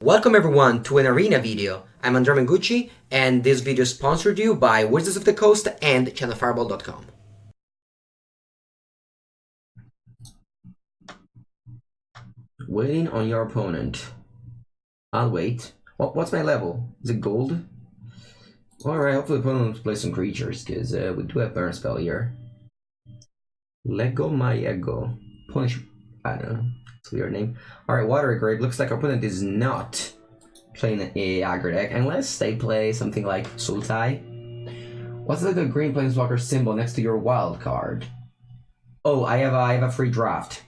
Welcome everyone to an arena video. I'm Andrea Mengucci, and this video is sponsored to you by Wizards of the Coast and channelfireball.com. Waiting on your opponent. I'll wait. What's my level? Is it gold? Alright, hopefully the opponent will play some creatures, because we do have burn spell here. Lego my ego. Punish. I don't know. It's a weird name. Alright, water grade. Looks like our opponent is not playing a aggro deck unless they play something like Sultai. What's the green planeswalker symbol next to your wild card? Oh, I have a free draft.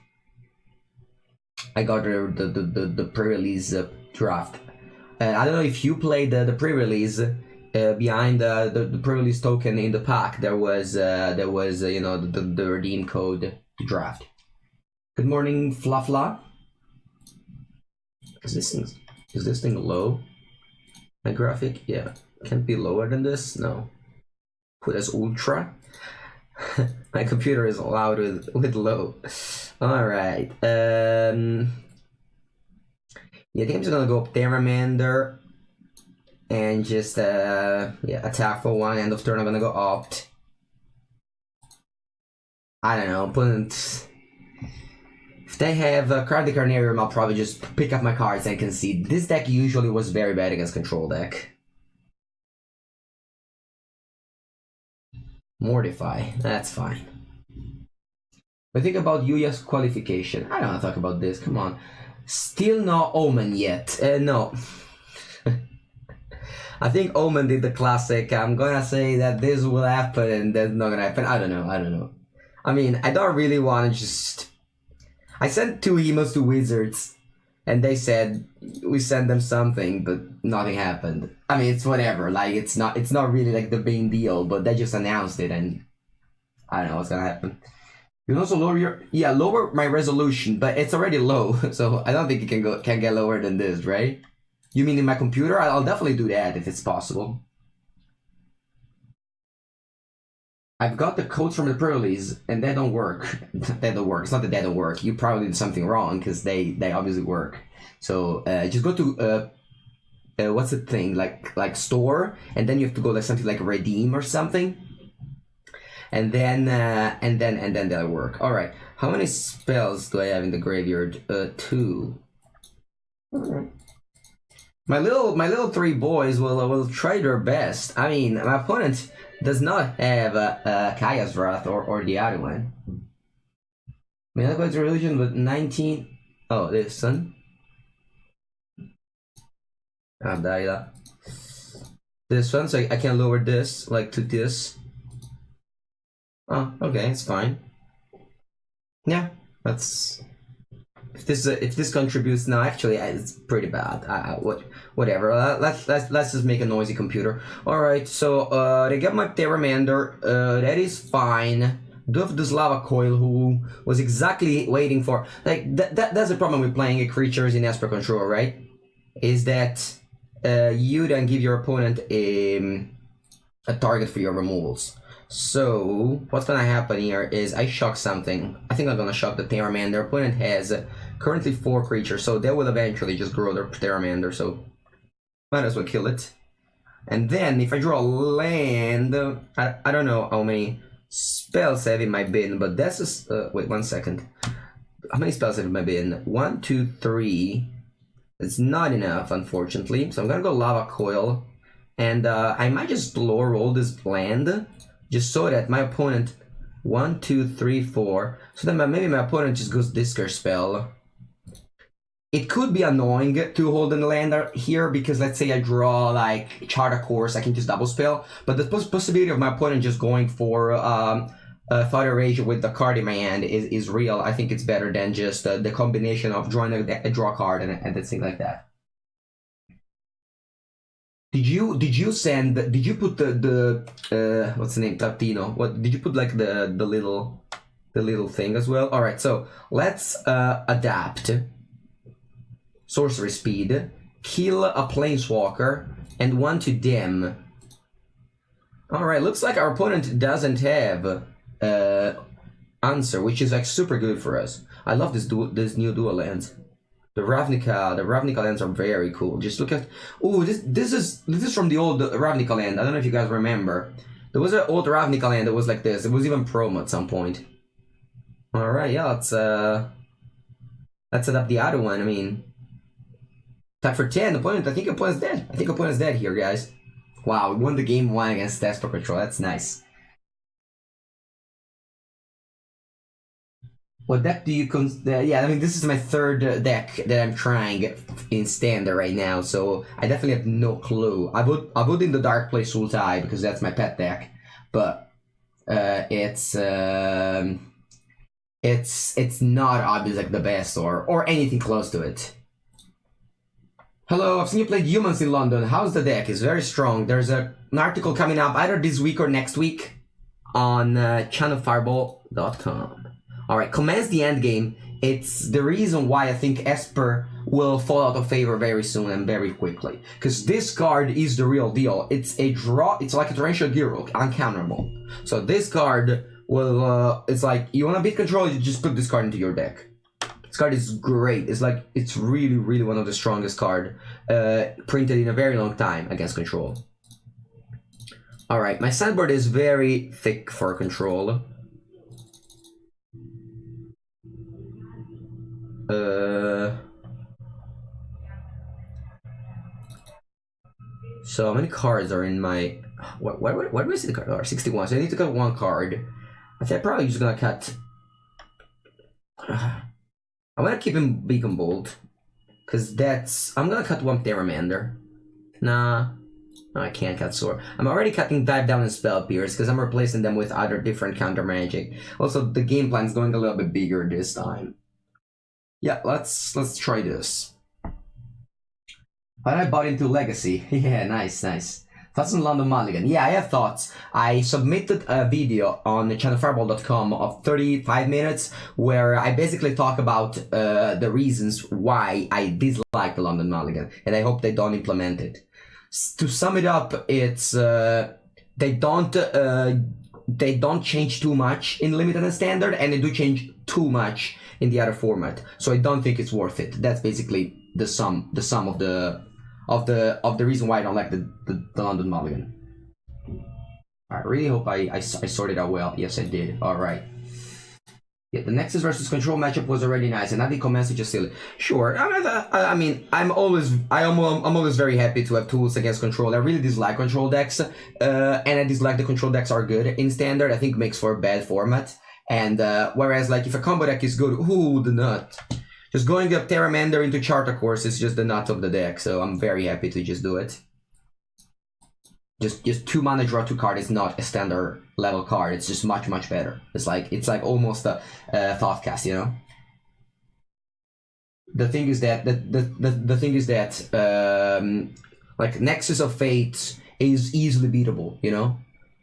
I got the pre-release draft. I don't know if you played the pre-release. Behind the pre-release token in the pack, there was you know, the redeem code to draft. Good morning, Fluffla. Is this thing low? My graphic, yeah, can't be lower than this. No, put as ultra. My computer is allowed with low. All right. Yeah, I think I'm just gonna go up Theramander and just yeah, attack for one. End of turn, I'm gonna go opt. I don't know, opponent. If they have Card the Carnarium, I'll probably just pick up my cards and concede. This deck usually was very bad against control deck. Mortify, that's fine. But think about Yuya's qualification. I don't want to talk about this, come on. Still no Omen yet. No. I think Omen did the classic. I'm gonna say that this will happen and that's not gonna happen. I don't know. I mean, I don't really want to just... I sent 2 emails to Wizards, and they said we sent them something, but nothing happened. I mean, it's whatever. Like, it's not really like the main deal, but they just announced it, and I don't know what's gonna happen. You can also lower my resolution, but it's already low, so I don't think it can get lower than this, right? You mean in my computer? I'll definitely do that if it's possible. I've got the codes from the pre-release, and they don't work. They don't work. It's not that they don't work. You probably did something wrong, because they obviously work. So just go to what's the thing, like store, and then you have to go like something like redeem or something, and then that'll work. All right. How many spells do I have in the graveyard? 2. All right. My little 3 boys will try their best. I mean, my opponent does not have Kaya's Wrath or the other one. Melancholy's Religion with 19. Oh, this one. This one, so I can lower this like to this. Oh, okay, it's fine. Yeah, that's. If this contributes, no, actually, it's pretty bad. Whatever. Let's just make a noisy computer. All right. So they got my Theramander. That is fine. I do have this Lava Coil, who was exactly waiting for, like, that's the problem with playing creatures in Esper Control, right? Is that you then give your opponent a target for your removals. So what's gonna happen here is I shock something. I think I'm gonna shock the Theramander. Opponent has currently 4 creatures, so they will eventually just grow their Theramander, so might as well kill it. And then if I draw a land, I don't know how many spells I have in my bin, but that's just wait 1 second. How many spells I have in my bin? 1, 2, 3. It's not enough, unfortunately. So I'm gonna go Lava Coil, and I might just lower roll this land, just so that my opponent 1, 2, 3, 4. So then maybe my opponent just goes Discard Spell. It could be annoying to hold in the lander here, because let's say I draw like Charter Course, I can just double spell. But the possibility of my opponent just going for Thought Erasure with the card in my hand is real. I think it's better than just the combination of drawing a draw card and things like that. Did you put the what's the name, Tartino? What did you put, like the little thing as well? All right, so let's adapt. Sorcery speed, kill a planeswalker, and 1 to dim. All right, looks like our opponent doesn't have answer, which is like super good for us. I love this new dual lands. The Ravnica lands are very cool. Just look at, oh, this is from the old Ravnica land. I don't know if you guys remember. There was an old Ravnica land that was like this. It was even promo at some point. All right, yeah, let's set up the other one. I mean, attack for 10. Opponent, I think opponent's dead. I think opponent's dead here, guys. Wow, we won the game 1 against Desktop Control. That's nice. What deck do you yeah, I mean, this is my third deck that I'm trying in Standard right now, so I definitely have no clue. I would in the Dark play Sultai because that's my pet deck, but it's not obviously like the best or anything close to it. Hello, I've seen you play Humans in London. How's the deck? It's very strong. There's an article coming up either this week or next week on channelfireball.com. Alright, commence the endgame. It's the reason why I think Esper will fall out of favor very soon and very quickly. Because this card is the real deal. It's a draw, it's like a Torrential Gearhook, uncounterable. So this card will, it's like, you want to beat control, you just put this card into your deck. This card is great. It's like, it's really, really one of the strongest card printed in a very long time against control. Alright, my sideboard is very thick for control. So how many cards are in my... What do I see the card? Oh, 61, so I need to cut one card. I think I'm probably just gonna cut... I wanna keep him Beacon Bolt. Because that's... I'm gonna cut one Pteramander. Nah. No, I can't cut Sword. I'm already cutting Dive Down and Spell Pierce because I'm replacing them with other different counter magic. Also, the game plan is going a little bit bigger this time. Yeah, let's try this. But I bought into Legacy. Yeah, nice. Thoughts on London Mulligan? Yeah, I have thoughts. I submitted a video on channelfireball.com of 35 minutes where I basically talk about the reasons why I dislike the London Mulligan, and I hope they don't implement it. To sum it up, it's they don't change too much in Limited and Standard, and they do change too much in the other format. So I don't think it's worth it. That's basically the sum of the reason why I don't like the London Mulligan. I really hope I sorted out well. Yes, I did. All right. Yeah, the Nexus versus Control matchup was already nice, and I think Commence is just silly. Sure, I mean, I'm always very happy to have tools against Control. I really dislike Control decks, and I dislike the Control decks are good in Standard. I think it makes for a bad format, and whereas like if a combo deck is good, ooh, the nut. Just going up Pteramander into Charter Course is just the nut of the deck, so I'm very happy to just do it. Just 2 mana, draw 2 card is not a standard level card. It's just much better. It's like almost a Thoughtcast, you know. The thing is that like Nexus of Fate is easily beatable, you know.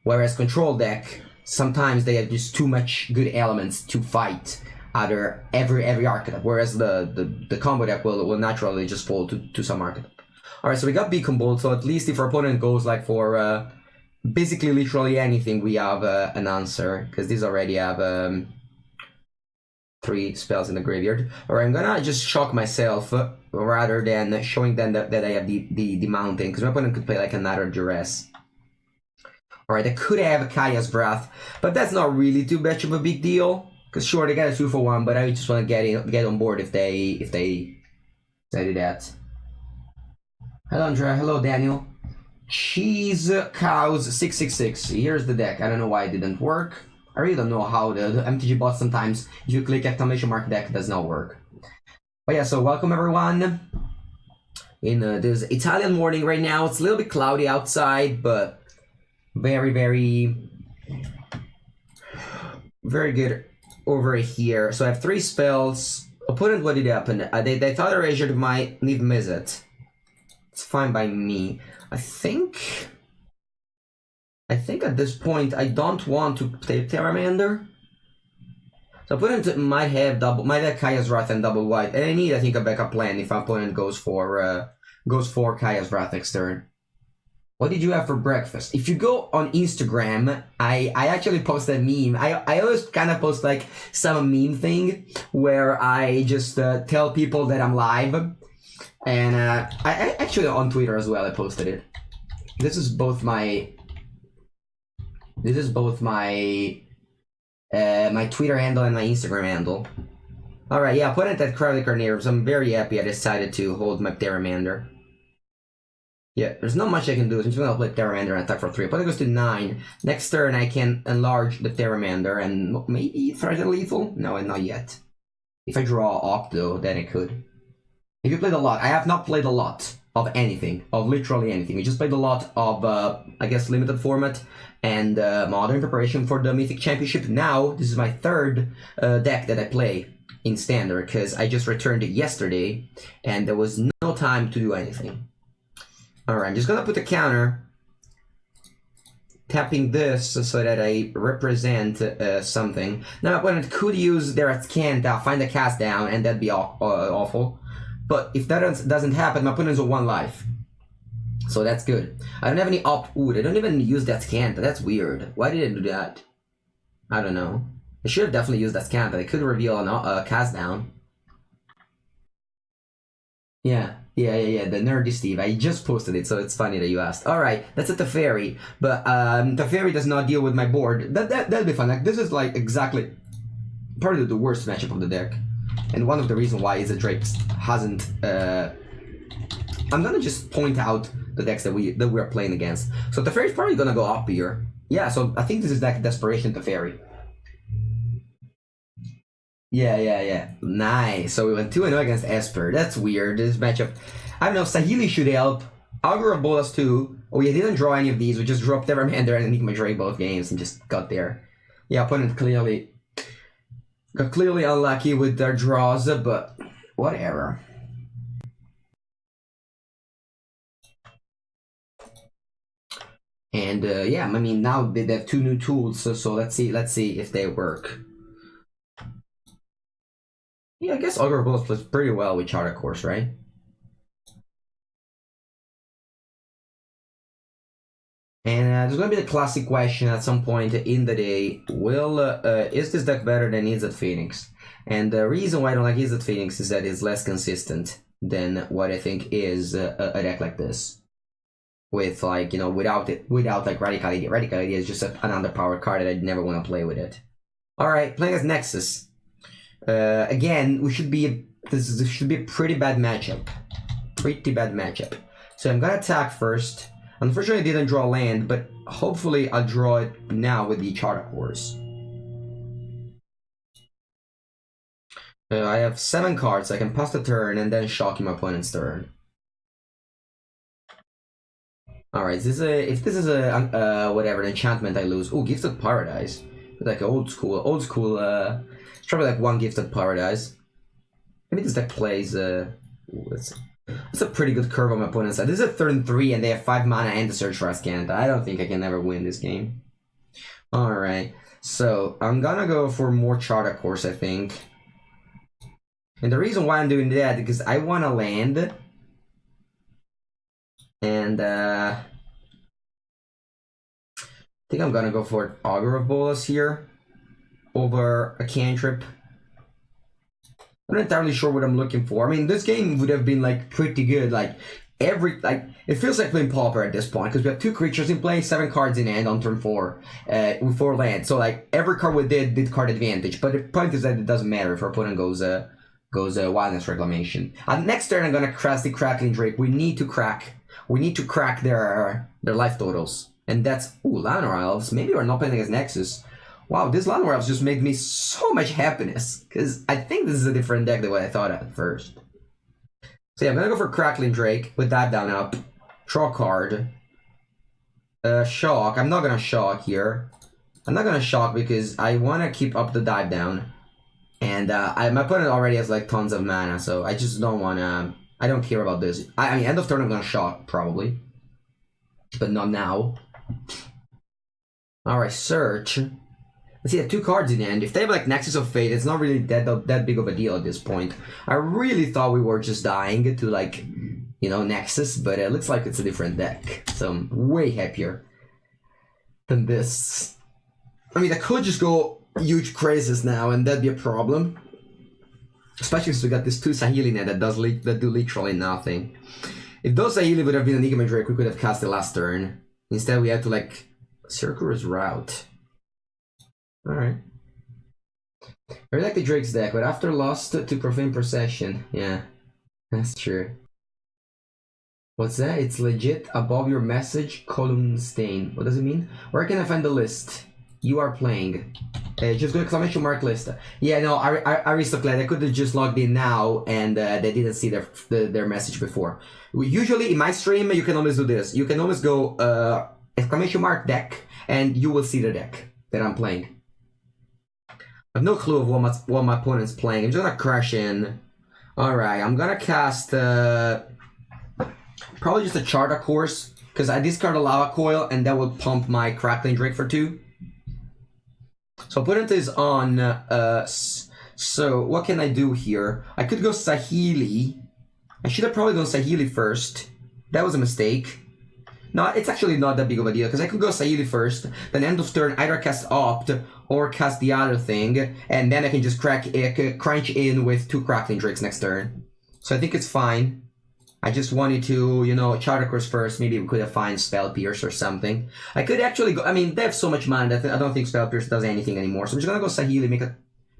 Whereas Control deck, sometimes they have just too much good elements to fight every archetype. Whereas the combo deck will naturally just fall to some archetype. Alright, so we got Beacon Bolt, so at least if our opponent goes like for basically literally anything, we have an answer, because these already have 3 spells in the graveyard. Alright, I'm gonna just shock myself rather than showing them that I have the mountain, because my opponent could play like another Duress. Alright, I could have Kaya's Wrath, but that's not really too much of a big deal, because sure, they got a 2-for-1, but I just want to get on board if they do that. Hello Andrea, hello Daniel. Cheese Cows 666. Here's the deck. I don't know why it didn't work. I really don't know how the MTG bot sometimes, if you click exclamation mark deck, does not work. But yeah, so welcome everyone. In this Italian morning right now. It's a little bit cloudy outside, but very good over here. So I have 3 spells. Opponent, what did happen? They thought Erasure might leave Izzet. It's fine by me. I think at this point I don't want to play Pteramander. So opponent might have Kaya's Wrath and double white, and I need, I think, a backup plan if opponent goes for Kaya's Wrath next turn. What did you have for breakfast? If you go on Instagram, I actually post a meme. I always kind of post like some meme thing where I just tell people that I'm live. And I actually on Twitter as well, I posted it. This is both my my Twitter handle and my Instagram handle. Alright, yeah, put it at Crowley Carnariums. I'm very happy I decided to hold my Pteramander. Yeah, there's not much I can do. I'm just gonna play Pteramander and attack for 3. Opponent goes to 9. Next turn I can enlarge the Pteramander and maybe threaten lethal? No, not yet. If I draw Octo, then I could. If you played a lot, I have not played a lot of anything, of literally anything. We just played a lot of, I guess, limited format and modern preparation for the Mythic Championship. Now, this is my third deck that I play in Standard, because I just returned it yesterday, and there was no time to do anything. Alright, I'm just gonna put a counter, tapping this so that I represent something. Now, my opponent could use their Scanta, find a cast down, and that'd be awful. But if that doesn't happen, my opponent's on 1 life. So that's good. I don't have any Ooh, they don't even use that Scanta. That's weird. Why did they do that? I don't know. They should have definitely used that Scanta. They could reveal a cast down. Yeah, the nerdy Steve. I just posted it, so it's funny that you asked. Alright, that's a Teferi. But Teferi does not deal with my board. That'll be fun. Like, this is like exactly probably the worst matchup of the deck. And one of the reasons why Izzet Drake hasn't... I'm gonna just point out the decks that we're playing against. So Teferi's probably gonna go up here. Yeah, so I think this is like Desperation Teferi. Yeah. Nice. So we went 2-0 against Esper. That's weird. This matchup. I don't know, Sahili should help. Augur of Bolas too. Oh, we didn't draw any of these. We just dropped Evermander and Enigma Drake both games and just got there. Yeah, opponent clearly got unlucky with their draws, but whatever. And yeah, I mean, now they have 2 new tools, so let's see if they work. Yeah, I guess Augur of Bolas plays pretty well with Charter Course, right? And there's going to be the classic question at some point in the day, is this deck better than Izzet Phoenix? And the reason why I don't like Izzet Phoenix is that it's less consistent than what I think is a deck like this. With, like, you know, without like Radical Idea. Radical Idea is just an underpowered card that I'd never want to play with it. Alright, playing as Nexus. Again, this should be a pretty bad matchup. So I'm gonna attack first. Unfortunately, I didn't draw land, but hopefully I'll draw it now with the Charter Course. I have 7 cards. I can pass the turn and then shock my opponent's turn. Alright, if this is a whatever, an enchantment I lose. Oh, Gifted Paradise. Like old school. It's probably like 1 Gifted Paradise. Maybe this deck plays it's a pretty good curve on my opponent's side. This is a turn 3 and they have 5 mana and the Search for Ascanta. I don't think I can ever win this game. Alright, so I'm gonna go for more Charter Course, I think. And the reason why I'm doing that is because I want to land. And I think I'm gonna go for Augur of Bolas here over a cantrip. I'm not entirely sure what I'm looking for. I mean, this game would have been like pretty good. Like it feels like playing Pauper at this point because we have 2 creatures in play, 7 cards in hand on turn 4 with 4 lands. So like every card we did card advantage. But the point is that it doesn't matter if our opponent goes Wildness Reclamation. Next turn I'm gonna cast the Crackling Drake. We need to crack their life totals. And that's Llanowar Elves. Maybe we're not playing against Nexus. Wow, this Llanowar Elves just made me so much happiness. Because I think this is a different deck than what I thought at first. So yeah, I'm gonna go for Crackling Drake with that down up. Draw card. Shock. I'm not gonna shock here. I'm not gonna shock because I wanna keep up the dive down. And my opponent already has like tons of mana, so I just don't wanna... I don't care about this. I mean, end of turn I'm gonna shock, probably. But not now. Alright, search. Let's see, they have 2 cards in the end. If they have like Nexus of Fate, it's not really that big of a deal at this point. I really thought we were just dying to like you know, Nexus, but it looks like it's a different deck. So I'm way happier than this. I mean, I could just go huge crazes now, and that'd be a problem. Especially since we got this 2 Saheeli net that do literally nothing. If those Saheeli would have been Enigma Drake, we could have cast it last turn. Instead, we had to, like, Circular's Route. Alright. I like the Drake's deck, but after lost to Profane Procession. Yeah, that's true. What's that? It's legit above your message column stain. What does it mean? Where can I find the list? You are playing. Just go exclamation mark list. Yeah, no, Aristocrat, I could have just logged in now and they didn't see their message before. Usually in my stream, you can always do this. You can always go exclamation mark deck and you will see the deck that I'm playing. I have no clue of what my opponent's playing. I'm just gonna crash in. Alright, I'm gonna cast probably just a Charter Course because I discard a Lava Coil and that will pump my Crackling Drake for 2. So opponent is on, so what can I do here? I could go Saheeli. I should have probably gone Saheeli first. That was a mistake. No, it's actually not that big of a deal, because I could go Saheeli first, then end of turn either cast Opt or cast the other thing, and then I can just crunch in with 2 Crackling Drakes next turn. So I think it's fine. I just wanted to, you know, Charter Course first. Maybe we could have found Spell Pierce or something. I could actually go, I mean, they have so much mana that I don't think Spell Pierce does anything anymore. So I'm just gonna go Saheeli, make a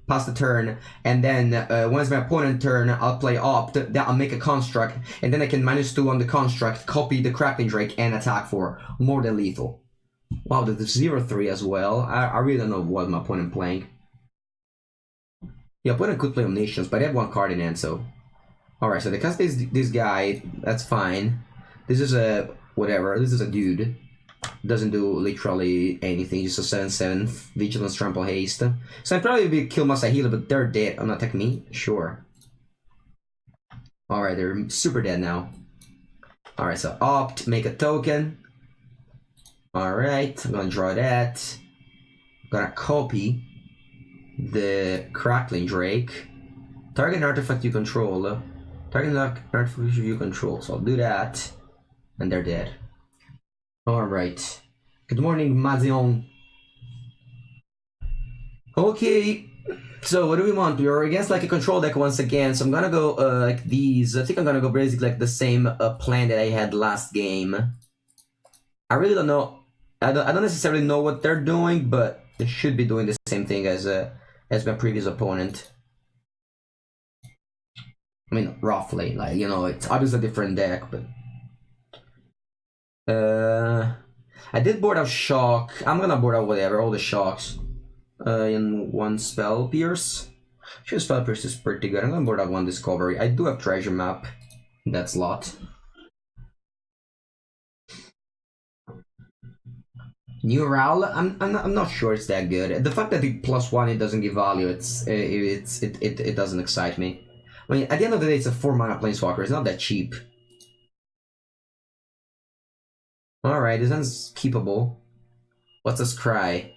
pass the turn, and then once my opponent turn, I'll play Opt, then I'll make a Construct, and then I can -2 on the Construct, copy the Crackling Drake, and attack for more than lethal. Wow, there's 0-3 as well. I really don't know what my opponent playing. The opponent could play Omniscience, but they have 1 card in hand, so... Alright, so they cast this guy, that's fine. This is a... whatever, this is a dude. Doesn't do literally anything, just a 7/7 Vigilance, Trample, Haste. So I'd probably kill my Saheeli, but they're dead. I'm not attacking me? Sure. Alright, they're super dead now. Alright, so Opt, make a token. Alright, I'm gonna draw that. I'm gonna copy the Crackling Drake. Target an artifact you control. Target an artifact you control. So I'll do that. And they're dead. Alright. Good morning, Mazion. Okay. So what do we want? We are against like a control deck once again. So I'm gonna go like these. I think I'm gonna go basically like the same plan that I had last game. I really don't know. I don't necessarily know what they're doing, but they should be doing the same thing as my previous opponent. I mean, roughly, like, you know, it's obviously a different deck, but... I did board out Shock. I'm gonna board out whatever, all the Shocks. In 1 Spell Pierce. Sure, Spell Pierce is pretty good. I'm gonna board out 1 Discovery. I do have Treasure Map in that slot. New Ral, I'm not sure it's that good. The fact that the +1 it doesn't give value, it doesn't excite me. I mean, at the end of the day, it's a 4 mana Planeswalker. It's not that cheap. Alright, this one's keepable. What's a Scry?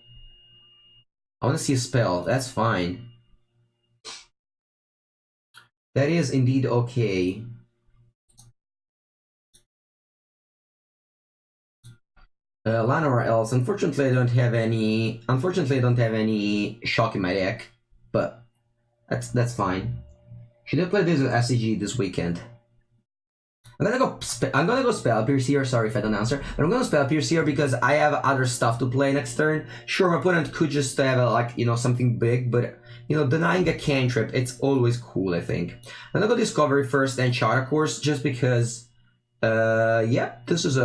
I want to see a spell. That's fine. That is indeed okay. Lana or else. Unfortunately, I don't have any. Unfortunately, I don't have any Shock in my deck, but that's fine. Should I play this with SCG this weekend? I'm gonna go Spell Pierce here. Sorry if I don't answer, but I'm gonna Spell Pierce here because I have other stuff to play next turn. Sure, my opponent could just have like, you know, something big, but you know, denying a cantrip, it's always cool. I think I'm gonna go Discovery first, then Charter Course, just because. Yeah, this is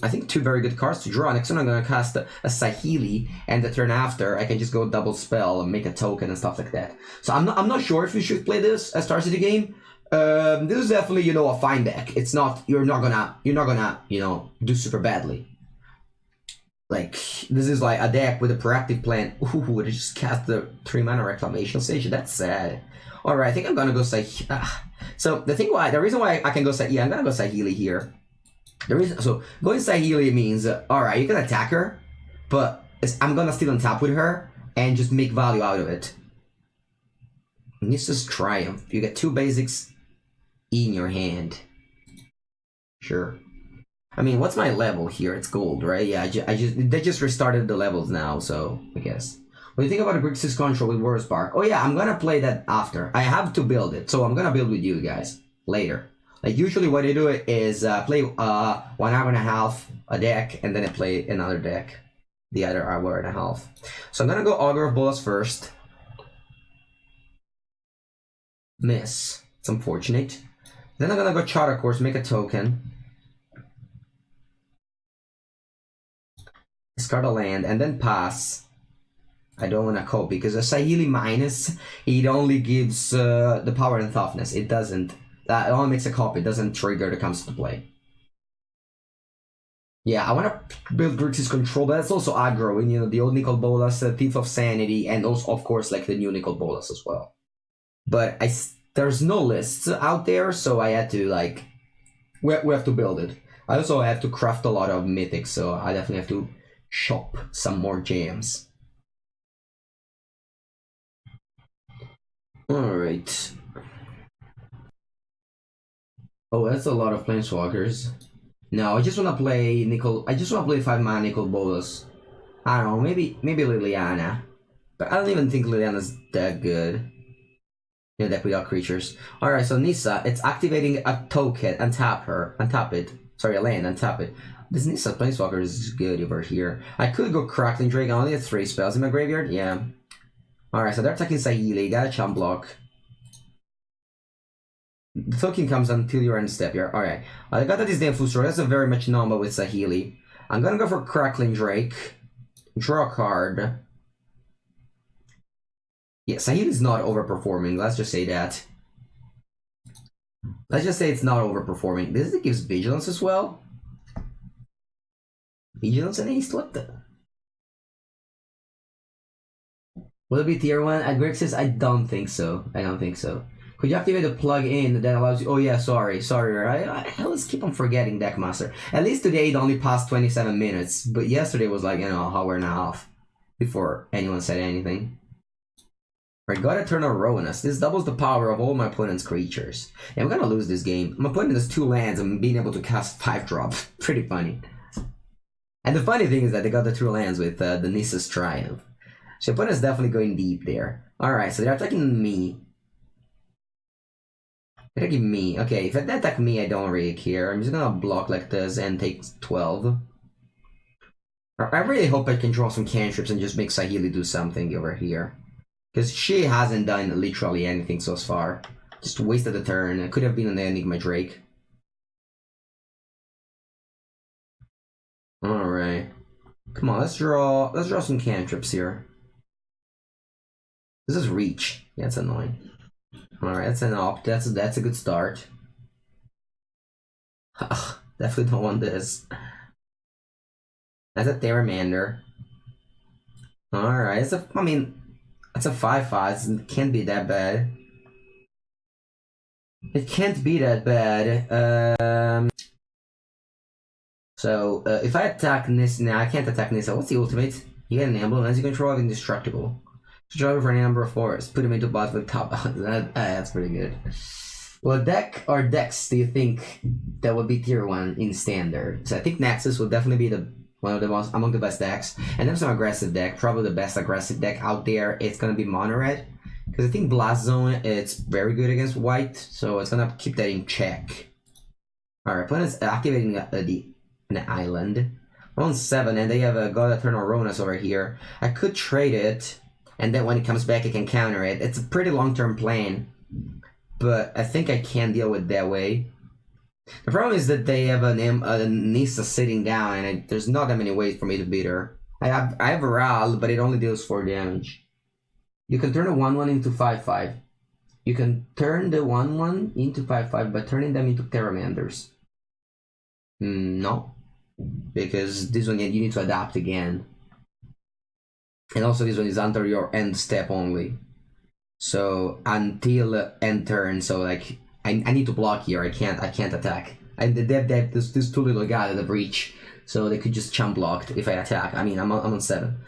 I think 2 very good cards to draw. Next turn I'm gonna cast a Saheeli, and the turn after I can just go double spell and make a token and stuff like that. So I'm not sure if you should play this as Star City game. This is definitely, you know, a fine deck. It's not, you're not gonna, you know, do super badly. Like, this is like a deck with a proactive plan. Ooh, it just cast the 3 mana Reclamation Station. That's sad. Alright, I think I'm gonna go So the reason why I can go I'm gonna go Saheeli here. So going Saheeli means, alright, you can attack her, but I'm gonna still untap with her and just make value out of it. This is Triumph. You get 2 basics in your hand. sure. I mean, what's my level here? It's gold, right? Yeah, they just restarted the levels now, so I guess. What do you think about Grixis control with War Spark? Oh yeah, I'm gonna play that after. I have to build it, so I'm gonna build with you guys later. Like usually what I do is play 1 hour and a half a deck, and then I play another deck the other hour and a half. So I'm gonna go Augur of Bolas first. Miss. It's unfortunate. Then I'm gonna go Chara Course, make a token. Discard a land, and then pass. I don't want to cope because a Saheeli minus, it only gives the power and toughness. It doesn't. That only makes a copy. It doesn't trigger that comes to play. Yeah, I want to build Grixis control, but that's also aggro. And, you know, the old Nicol Bolas, Thief of Sanity, and also, of course, like the new Nicol Bolas as well. But there's no lists out there, so I had to, like, we have to build it. I also have to craft a lot of mythics, so I definitely have to shop some more gems. Alright. Oh, that's a lot of planeswalkers. No, I just wanna play I just wanna play 5-mana Nicol Bolas. I don't know, maybe Liliana. But I don't even think Liliana's that good. Yeah, deck without creatures. Alright, so Nissa, it's activating a token, untap it. Sorry, a land, untap it. This Nissa planeswalker is good over here. I could go Crackling Drake, I only have 3 spells in my graveyard, yeah. Alright, so they're attacking Saheeli, got a chump block. The token comes until you're in step here. Alright. I got that this damn Fusro. That's a very much number with Saheeli. I'm gonna go for Crackling Drake. Draw a card. Yeah, Saheeli's not overperforming. Let's just say that. Let's just say it's not overperforming. This gives Vigilance as well. Vigilance and Haste? What the? Will it be tier 1 at Grixis? I don't think so. I don't think so. Could you activate a plug-in that allows you... Oh yeah, sorry. I always keep on forgetting Deckmaster. At least today it only passed 27 minutes, but yesterday was like, you know, an hour and a half before anyone said anything. Alright, got Eternal Rowanus. This doubles the power of all my opponent's creatures. Yeah, I'm gonna lose this game. My opponent has 2 lands and being able to cast 5-drop. Pretty funny. And the funny thing is that they got the 2 lands with the Nissa's Triumph. So opponent's definitely going deep there. Alright, so they're attacking me. They're attacking me. Okay, if they attack me, I don't really care. I'm just gonna block like this and take 12. I really hope I can draw some cantrips and just make Saheeli do something over here. Because she hasn't done literally anything so far. Just wasted a turn. It could have been an Enigma Drake. Alright. Come on, let's draw some cantrips here. This is reach. Yeah, it's annoying. Alright, that's an opt. That's a good start. Ugh, definitely don't want this. That's a Theramander. Alright, I mean, that's a 5/5. It can't be that bad. It can't be that bad. So, if I attack Nissa, I can't attack Nissa. What's the ultimate? You get an emblem, as you control of indestructible. Draw for any number of forests. Put them into bottom with top. That's pretty good. What deck or decks do you think that would be tier 1 in standard? So I think Nexus will definitely be one of the most among the best decks. And then some aggressive deck, probably the best aggressive deck out there. It's gonna be Mono Red. Because I think Blast Zone, it's very good against white, so it's gonna keep that in check. Alright, opponent's activating an island. On 7, and they have a God Eternal Ronas over here. I could trade it. And then when it comes back, I can counter it. It's a pretty long-term plan. But I think I can deal with that way. The problem is that they have a Nissa sitting down, and there's not that many ways for me to beat her. I have a Ral, but it only deals 4 damage. You can turn a 1/1 into 5/5. You can turn the 1/1 into 5/5 by turning them into Theramanders. No. Because this one you need to adapt again. And also this one is under your end step only. So until end turn, so like I need to block here. I can't attack. And they have this 2 little guys at the breach, so they could just chump blocked if I attack. I mean I'm on 7.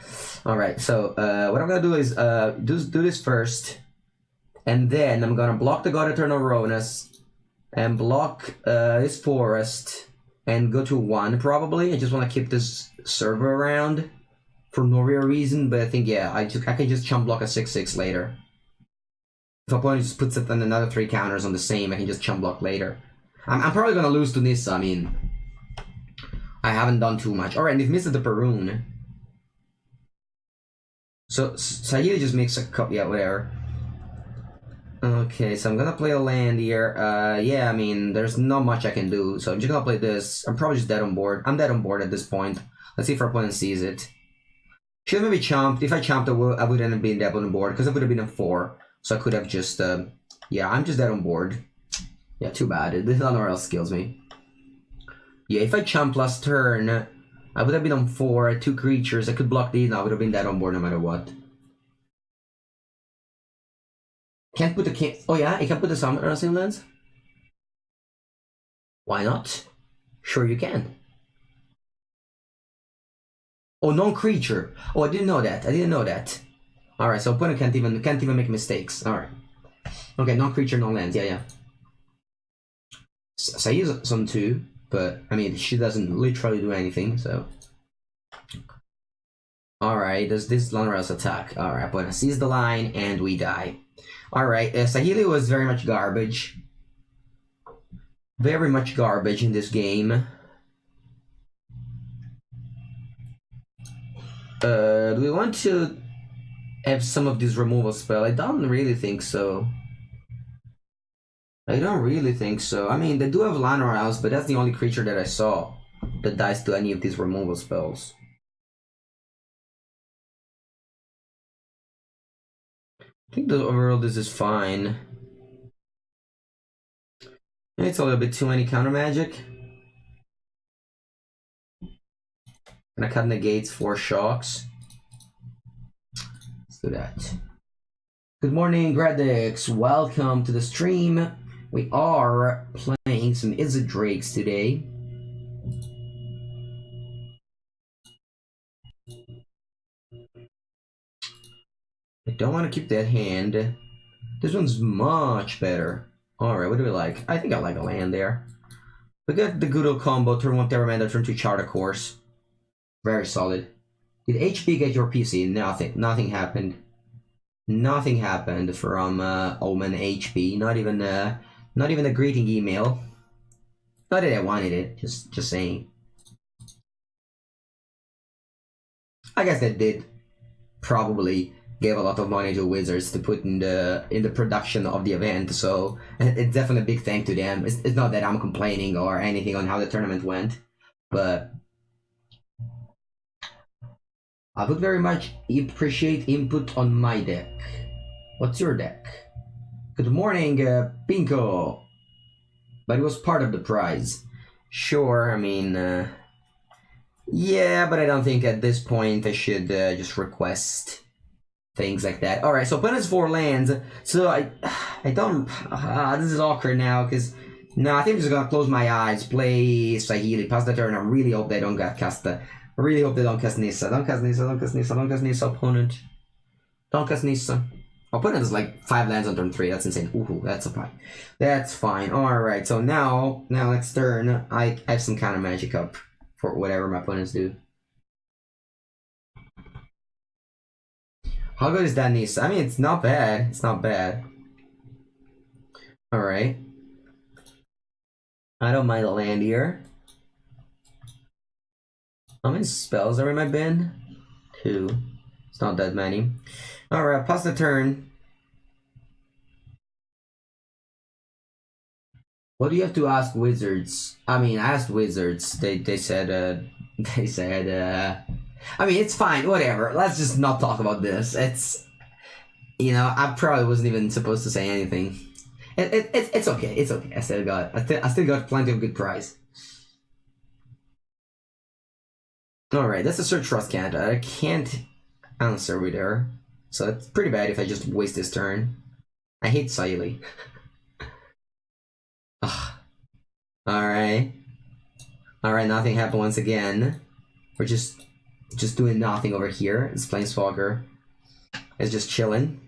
Alright, so what I'm gonna do is do this first. And then I'm gonna block the God Eternal Ronas and block this forest. and go to 1 probably. I just want to keep this server around for no real reason, but I think, yeah, I can just chump block a 6/6 later. If opponent just puts it on another 3 counters on the same, I can just chump block later. I'm probably gonna lose to Nissa. I mean, I haven't done too much. Alright, they've missed the Perun. So Sayiri just makes a cup, yeah, whatever. Okay, so I'm gonna play a land here. Yeah, I mean, there's not much I can do, so I'm just gonna play this. I'm probably just dead on board. I'm dead on board at this point. Let's see if our opponent sees it. Should have maybe chomped. If I chomped, I wouldn't have been dead on board, because it would have been a 4. So I could have just, yeah, I'm just dead on board. Yeah, too bad. This nowhere else kills me. Yeah, if I chomp last turn, I would have been on 4, 2 creatures. I could block these, and I would have been dead on board no matter what. Can't put the king. Oh yeah, I can put the summon on the same lands? Why not? Sure you can. Oh, non-creature. Oh, I didn't know that. I didn't know that. Alright, so opponent can't even make mistakes. Alright. Okay, non-creature, non-lands. Yeah, yeah. So I use some too, but I mean, she doesn't literally do anything, so. Alright, does this Lanra's attack? Alright, opponent sees the line, and we die. Alright, Saheeli was very much garbage. Very much garbage in this game. Do we want to have some of this removal spell? I don't really think so. I don't really think so. I mean, they do have Lanra's, but that's the only creature that I saw that dies to any of these removal spells. I think overall this is fine. It's a little bit too many counter magic. And I cut negates 4 shocks. Let's do that. Good morning, Gradix. Welcome to the stream. We are playing some Izzet Drakes today. I don't want to keep that hand. This one's much better. Alright, what do we like? I think I like a land there. We got the good old combo, turn 1 Terramander, turn 2 Charter Course. Very solid. Did HP get your PC? Nothing. Nothing happened. Nothing happened from Omen HP. Not even a greeting email. Not that I wanted it. Just saying. I guess that did probably gave a lot of money to Wizards to put in the production of the event. So it's definitely a big thank to them. It's not that I'm complaining or anything on how the tournament went, but I would very much appreciate input on my deck. What's your deck? Good morning, Pinko. But it was part of the prize. Sure, I mean, yeah, but I don't think at this point I should just request things like that. Alright, so opponent's 4 lands. So I don't, this is awkward now, because, no, I think I'm just gonna close my eyes, play Saheeli, pass the turn. I really hope they don't get cast. I really hope they don't cast Nissa. Don't cast Nissa, don't cast Nissa, don't cast Nissa, opponent. Don't cast Nissa. Opponent is like 5 lands on turn 3. That's insane. Ooh, that's fine. That's fine. Alright, so now next turn, I have some kind of magic up for whatever my opponents do. How good is that Nissa? I mean, it's not bad. It's not bad. Alright. I don't mind a land here. How many spells are in my bin? 2. It's not that many. Alright, pass the turn. What do you have to ask Wizards? I mean, I asked Wizards. They said, I mean, it's fine, whatever. Let's just not talk about this. It's, you know, I probably wasn't even supposed to say anything. It's okay, it's okay. I still got plenty of good prize. Alright, that's a search trust candidate. I can't answer with her. So it's pretty bad if I just waste this turn. I hate Saheeli. Alright. Alright, nothing happened once again. We're just doing nothing over here. It's Planeswalker. It's just chilling.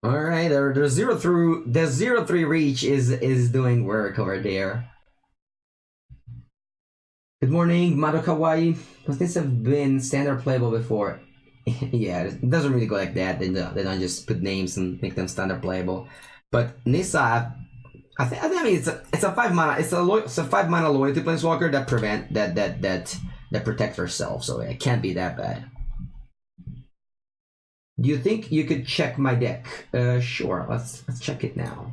Alright, the 0-3 reach is doing work over there. Good morning, Madokawaii. Must this have been standard playable before? Yeah, it doesn't really go like that. They don't just put names and make them standard playable. But Nissa, I mean it's a 5 mana. It's a 5 mana loyalty planeswalker that protects herself. So it can't be that bad. Do you think you could check my deck? Sure. Let's check it now.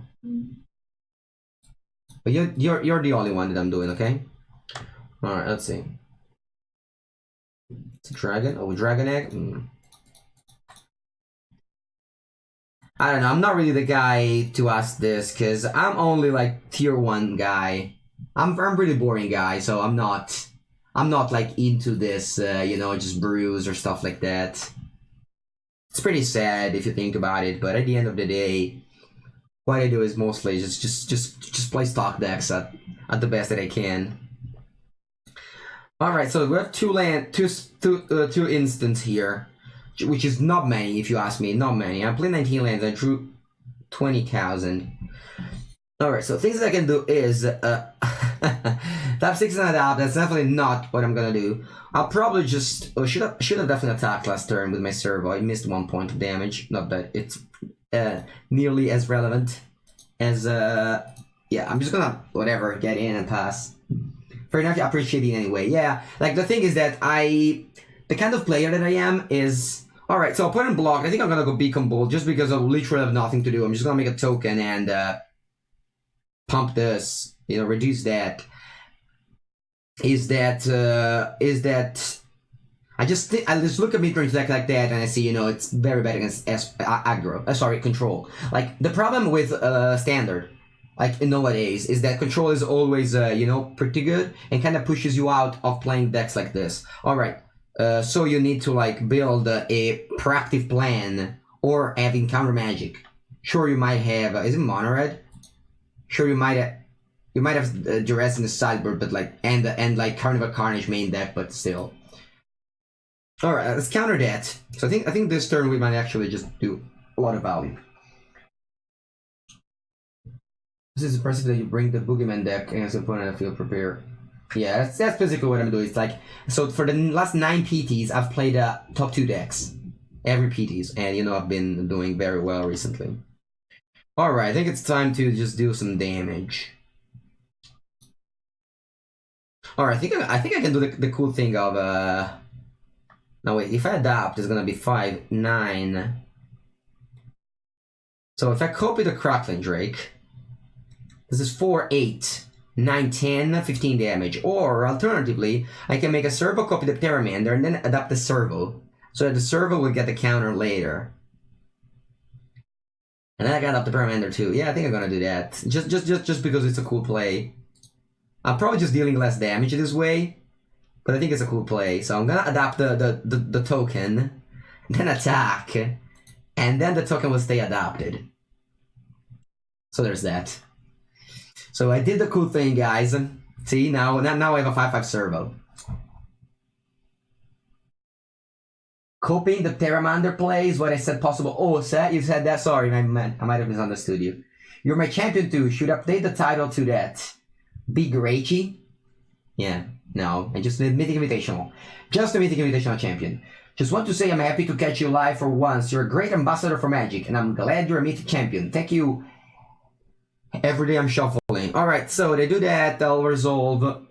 But you're the only one that I'm doing, okay? All right. Let's see. It's a dragon. Oh, dragon egg. I don't know. I'm not really the guy to ask this because I'm only like tier 1 guy. I'm really boring guy, so I'm not like into this. Just brews or stuff like that. It's pretty sad if you think about it, but at the end of the day, what I do is mostly just play stock decks at the best that I can. All right, so we have two instants here, which is not many if you ask me. Not many. I played 19 lands. I drew 20,000. All right, so things that I can do is tap 6 and adapt. That's definitely not what I'm gonna do. I'll probably just should have definitely attacked last turn with my servo. I missed 1 point of damage. Not that it's nearly as relevant as yeah. I'm just gonna whatever get in and pass. Fair enough. I appreciate it anyway. Yeah, like the thing is that the kind of player that I am is all right. So opponent blocked. I think I'm gonna go Beacon Bolt just because I literally have nothing to do. I'm just gonna make a token and pump this. Reduce that. Is that I just look at mid-range deck like that and I see it's very bad against aggro. Control. Like the problem with standard, like nowadays, is that control is always pretty good and kind of pushes you out of playing decks like this. All right, so you need to like build a proactive plan or having counter magic. Sure, you might have is it mono red? Sure, you might have. You might have duress in the sideboard, but like and like Carnival Carnage main deck, but still. All right, let's counter that. So I think this turn we might actually just do a lot of value. This is impressive that you bring the Boogeyman deck against the opponent. I feel prepared. Yeah, that's basically what I'm doing. It's like so for the last 9 PTs, I've played top 2 decks, every PTs, and I've been doing very well recently. All right, I think it's time to just do some damage. Alright, I think I can do the cool thing of no wait, if I adapt it's gonna be 5, 9. So if I copy the Crackling Drake, this is 4, 8, 9, 10, 15 damage. Or alternatively, I can make a servo copy the Pteramander and then adapt the servo. So that the servo will get the counter later. And then I can adapt the Pteramander too. Yeah, I think I'm gonna do that. Just because it's a cool play. I'm probably just dealing less damage this way, but I think it's a cool play. So I'm gonna adapt the token, then attack, and then the token will stay adapted. So there's that. So I did the cool thing, guys. See, now I have a 5/5 servo. Copying the Pteramander play is what I said possible. Oh, Seth, you said that? Sorry, I might have misunderstood you. You're my champion too. Should update the title to that. Big Raichi? Yeah, no, and just a Mythic Invitational. Just a Mythic Invitational champion. Just want to say I'm happy to catch you live for once. You're a great ambassador for Magic, and I'm glad you're a Mythic champion. Thank you. Every day I'm shuffling. Alright, so they do that, they'll resolve.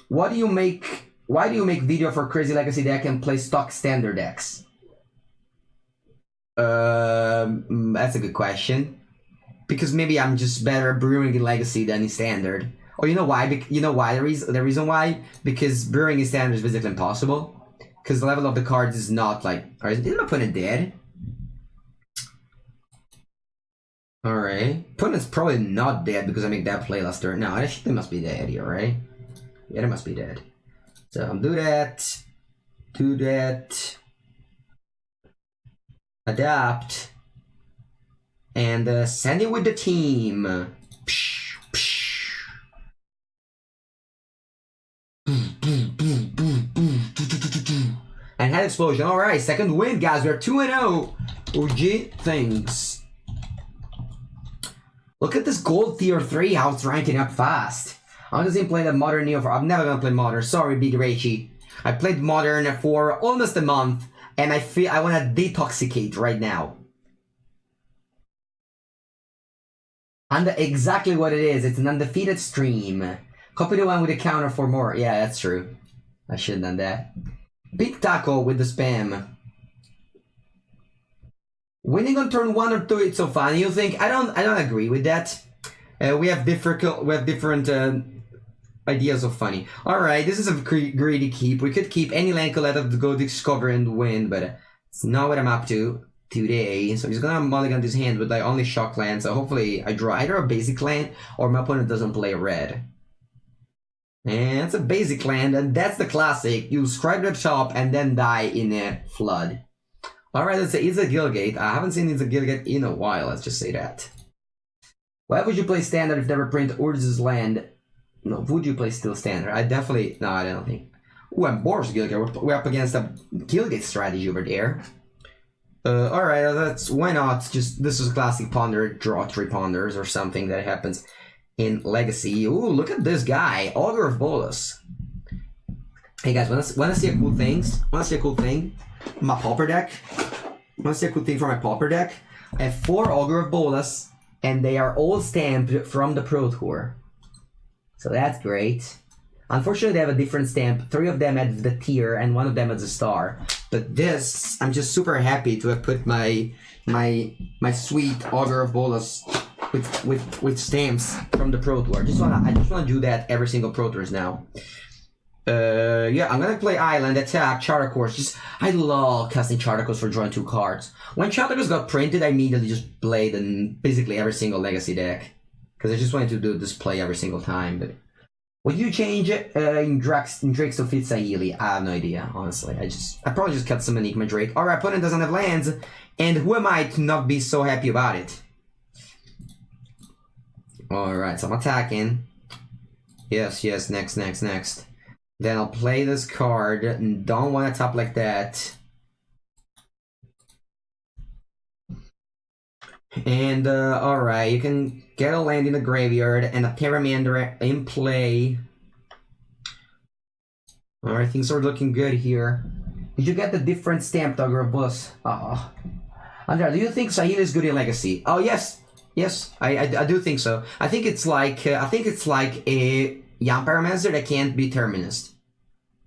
Why do you make video for Crazy Legacy deck and play stock standard decks? That's a good question. Because maybe I'm just better brewing in Legacy than in Standard. Or you know why? The reason why? Because brewing in Standard is basically impossible. Because the level of the cards is not like... Is my opponent dead? Alright. Opponent's probably not dead because I make that play last turn. No, they must be dead here, right? Yeah, they must be dead. So I'll do that. Do that. Adapt. And send it with the team. Psh, psh. And head explosion. Alright, second win, guys. We're 2-0. OG things. Look at this gold tier 3, how it's ranking up fast. I'm just gonna play the Modern Neo for. I'm never gonna play Modern. Sorry, Big Reichi. I played Modern for almost a month, and I feel I wanna detoxicate right now. And exactly what it is. It's an undefeated stream. Copy the one with a counter for more. Yeah, that's true. I should have done that. Big Taco with the spam. Winning on turn 1 or 2, it's so fun. You think I don't agree with that. We have different ideas of funny. All right, this is a greedy keep. We could keep any land collective to go discover and win, but it's not what I'm up to today. So he's gonna mulligan this hand with like only shock land. So hopefully I draw either a basic land or my opponent doesn't play red. And it's a basic land, and that's the classic. You scribe the top and then die in a flood. Alright, let's say Izzet Gilgate. I haven't seen Izzet Gilgate in a while, let's just say that. Why would you play standard if never print Urz's land? No, would you play still standard? I definitely... No, I don't think. Ooh, I'm Boris Gilgate. We're up against a Gilgate strategy over there. Alright, that's... Why not? Just... This is a classic ponder, draw 3 ponders or something that happens in Legacy. Ooh, look at this guy. Augur of Bolas. Hey guys, wanna see a cool thing? Wanna see a cool thing? My pauper deck. Wanna see a cool thing for my pauper deck? I have 4 Augur of Bolas, and they are all stamped from the Pro Tour. So that's great. Unfortunately, they have a different stamp. 3 of them have the tier, and 1 of them has a star. But this, I'm just super happy to have put my sweet Augur of Bolas with stamps from the Pro Tour. I just wanna do that every single Pro Tours now. Yeah, I'm gonna play Island, attack, Charter Course. I love casting Charter Course for drawing 2 cards. When Charter Course got printed, I immediately just played in basically every single Legacy deck. Because I just wanted to do this play every single time. But would you change it in Drakes to fit Saheeli? I have no idea, honestly. I probably just kept some Enigma Drake. Alright, opponent doesn't have lands, and who am I to not be so happy about it? Alright, so I'm attacking. Yes, next. Then I'll play this card. Don't want to tap like that. And, alright, you can get a land in the graveyard and a Terramander in play. Alright, things are looking good here. Did you get the different stamp, Augur of Bolas? Andrea, do you think Saheeli is good in Legacy? Oh, yes. Yes, I do think so. I think it's like a Yam Pyromancer that can't be Terminus.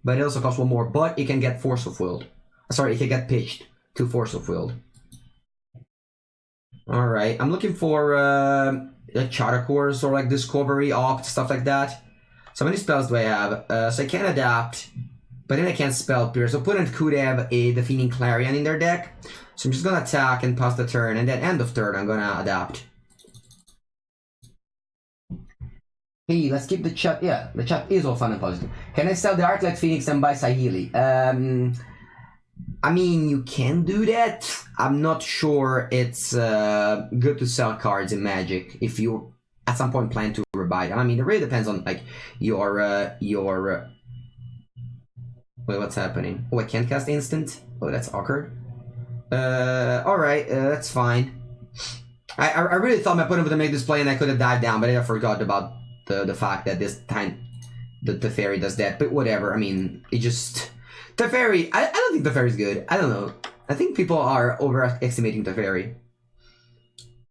But it also costs 1 more, but it can get Force of Willed. Sorry, it can get pitched to Force of Willed. Alright, I'm looking for like Charter Course or like Discovery, Opt, stuff like that. So how many spells do I have? So I can adapt, but then I can't spell Pierce. So opponent could have a Defeating Clarion in their deck. So I'm just gonna attack and pass the turn, and then end of turn I'm gonna adapt. Hey, let's keep the chat. Yeah, the chat is all fun and positive. Can I sell the Arclight Phoenix and buy Saheeli? I mean, you can do that. I'm not sure it's good to sell cards in Magic if you at some point plan to rebuy them. I mean, it really depends on like your wait, what's happening? Oh, I can't cast instant. Oh, that's awkward. All right, that's fine. I really thought my opponent would make this play and I could have dived down, but I forgot about the fact that this time the Teferi does that. But whatever. I mean, it just Teferi. I don't think Teferi's good. I don't know. I think people are overestimating Teferi.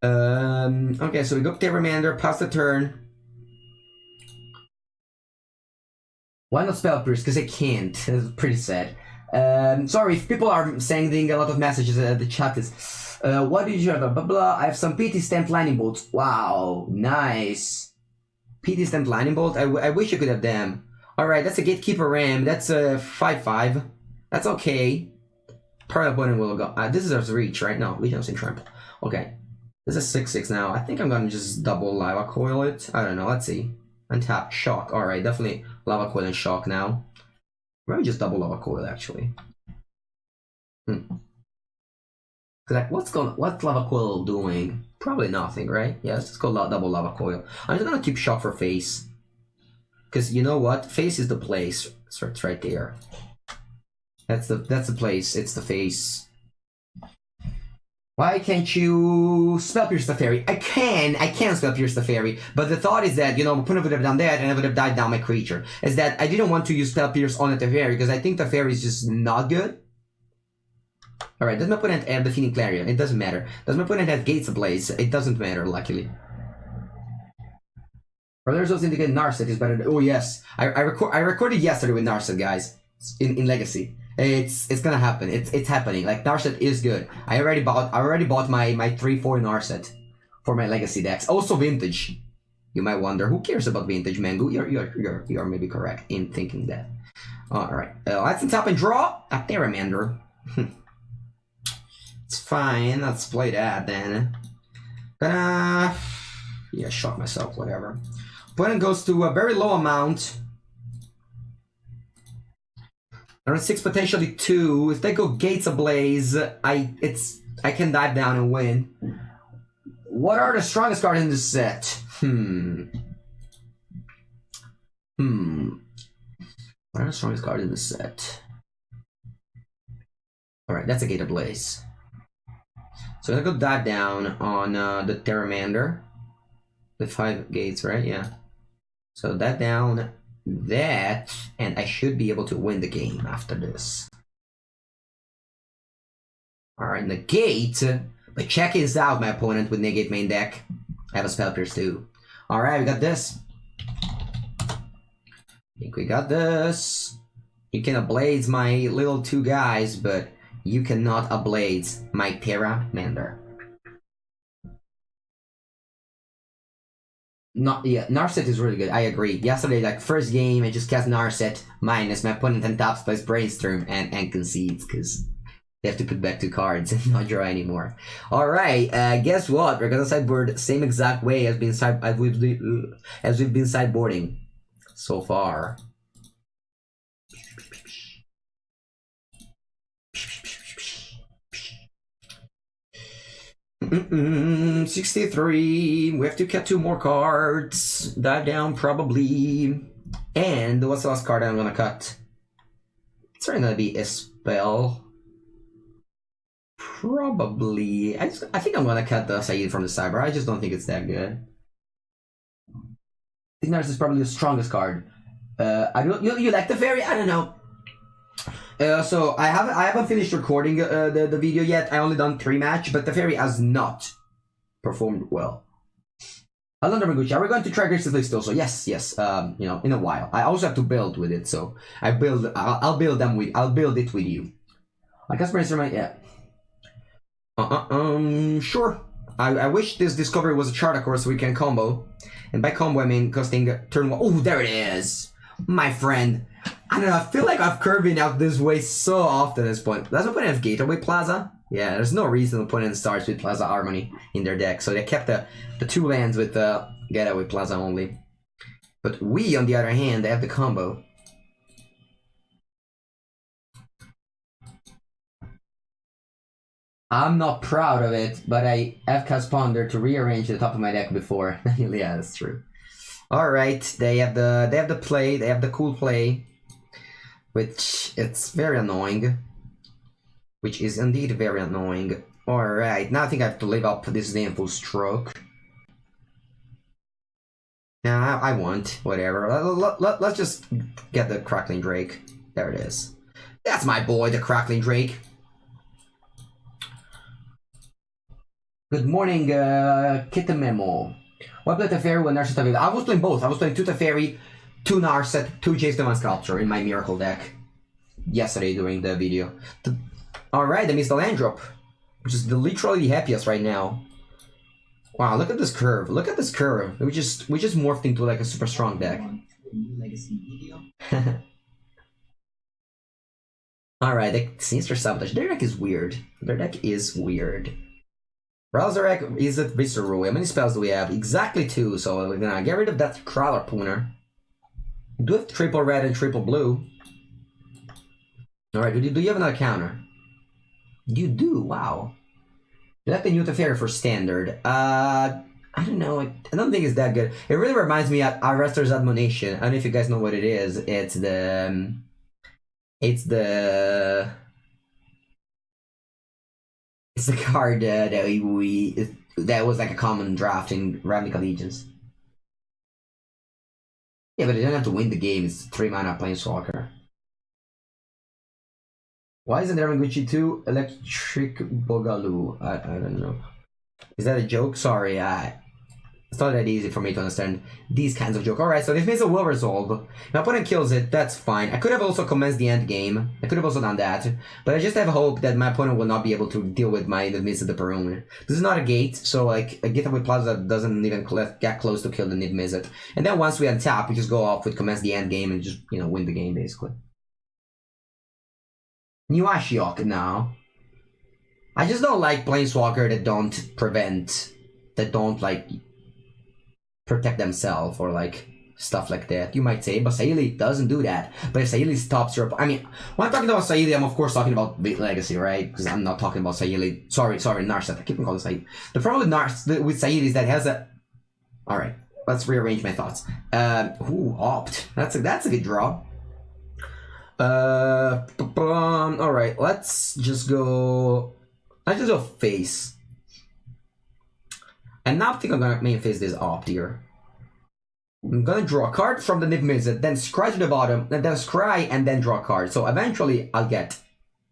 Okay, so we go Terramander, pass the turn. Why not Spell Pierce? Because I can't. It's pretty sad. Sorry if people are sending a lot of messages. The chat is. What did you have? Blah blah. I have some PT stamped lightning bolts. Wow, nice. PT stamped lightning bolt. I wish I could have them. All right, that's a Gatekeeper Ram. That's a 5/5. That's okay. Probably opponent will go. This is a reach, right? No, Legion of Saint Trample. Okay, this is 6/6 now. I think I'm gonna just double Lava Coil it. I don't know. Let's see. Untap Shock. All right, definitely Lava Coil and Shock now. Let me just double Lava Coil actually. Like, what's Lava Coil doing? Probably nothing, right? Yeah, let's just go double Lava Coil. I'm just gonna keep Shock for face. Because you know what? Face is the place. So it's right there. That's the place. It's the face. Why can't you spell pierce the fairy? I can spell pierce the fairy, but the thought is that, you know, Puna would have done that and I would have died down my creature. Is that I didn't want to use spell pierce on the fairy because I think the fairy is just not good. Alright, does my opponent have the Feeding Clarion? It doesn't matter. Does my opponent have Gates Ablaze? It doesn't matter, luckily. Or there's also indicated Narset is better than... Oh yes, I recorded yesterday with Narset, guys, in Legacy. It's gonna happen. It's happening. Like, Narset is good. I already bought my 3/4 Narset for my Legacy decks. Also Vintage. You might wonder, who cares about Vintage, Mengu? You're maybe correct in thinking that. Alright, let's untap and draw a Terramander. It's fine, let's play that then. Gonna... Yeah, shock myself, whatever. Opponent goes to a very low amount. Around 6, potentially 2. If they go Gates Ablaze, I can dive down and win. What are the strongest cards in this set? What are the strongest cards in this set? Alright, that's a Gate Ablaze. So I'm gonna go dive down on the Terramander. The 5 gates, right? Yeah. So that down, that, and I should be able to win the game after this. Alright, negate. But check this out, my opponent with negate main deck. I have a spell pierce too. Alright, we got this. I think we got this. You can ablaze my little 2 guys, but you cannot ablaze my Terramander. Narset is really good, I agree. Yesterday, like, first game, I just cast Narset minus my opponent untaps, plays Brainstorm, and concedes, because they have to put back 2 cards and not draw anymore. Alright, guess what? We're gonna sideboard same exact way as we've been sideboarding so far. 63. We have to cut 2 more cards. Dive down, probably. And what's the last card I'm gonna cut? It's probably gonna be a spell. Probably. I think I'm gonna cut the Saeed from the Cyber. I just don't think it's that good. I think Nars is probably the strongest card. You like the fairy? I don't know. So I haven't finished recording the video yet. I only done 3 match, but the fairy has not performed well. Hello, Mengucci. Are we going to try aggressively still? So yes. You know, in a while. I also have to build with it, so I'll build it with you. I guess my yeah. Sure. I wish this discovery was a chart, of course, so we can combo. And by combo, I mean costing turn 1. Oh, there it is, my friend. I don't know, I feel like I've curving out this way so often at this point. Does opponent have Gateway Plaza? Yeah, there's no reason opponent starts with Plaza Harmony in their deck. So they kept the 2 lands with Gateway Plaza only. But we, on the other hand, they have the combo. I'm not proud of it, but I have cast Ponder to rearrange the top of my deck before. Yeah, that's true. Alright, they have the play, they have the cool play. Which, it's very annoying. Which is indeed very annoying. Alright, now I think I have to live up this damn stroke. Nah, I won't. Whatever. Let's just get the Crackling Drake. There it is. That's my boy, the Crackling Drake. Good morning, Kitamemo. What played the fairy when Narset available? I was playing both. I was playing 2 Teferi, 2 Narset, 2 Jace Divine Sculpture in my Miracle deck yesterday during the video. Alright, I missed the land drop, which is literally the happiest right now. Wow, look at this curve. Look at this curve. We just morphed into like a super strong deck. Alright, the Sinister Sabotage. Their deck is weird. Their deck is weird. Browserek, Izzet, Visceral. How many spells do we have? Exactly 2, so we're gonna get rid of that Crawler Pooner. We do have triple red and triple blue. Alright, do you have another counter? You do, wow. You like the new Teferi for standard. I don't know, I don't think it's that good. It really reminds me of Arrestor's Admonition. I don't know if you guys know what it is. It's the... It's the card that was like a common draft in Ravnica Allegiance. Yeah, but you don't have to win the game. It's 3 mana Planeswalker. Why isn't there Mengucci 2 Electric Bogaloo? I don't know. Is that a joke? Sorry, it's not that easy for me to understand these kinds of jokes. Alright, so this means it will resolve. My opponent kills it, that's fine. I could have also commenced the end game. I could have also done that. But I just have hope that my opponent will not be able to deal with my Niv-Mizzet the Perun. This is not a gate, so like a gate with Plaza doesn't even get close to kill the Niv-Mizzet. And then once we untap, we just go off with commence the end game and just, you know, win the game basically. New Ashiok now. I just don't like Planeswalker that don't prevent, that don't like protect themselves or like stuff like that. You might say, but Saili doesn't do that. But if Saili stops your... I mean, when I'm talking about Saili, I'm of course talking about Legacy, right? Because I'm not talking about Saili. Sorry, Narset. I keep calling Saili. The problem with Saili is that it has a... Alright, let's rearrange my thoughts. Opt. That's a good draw. Alright, let's just go face. And now I think I'm gonna main face this Opt here. I'm gonna draw a card from the Niv-Mizzet, then scry to the bottom, and then scry and then draw a card. So eventually I'll get...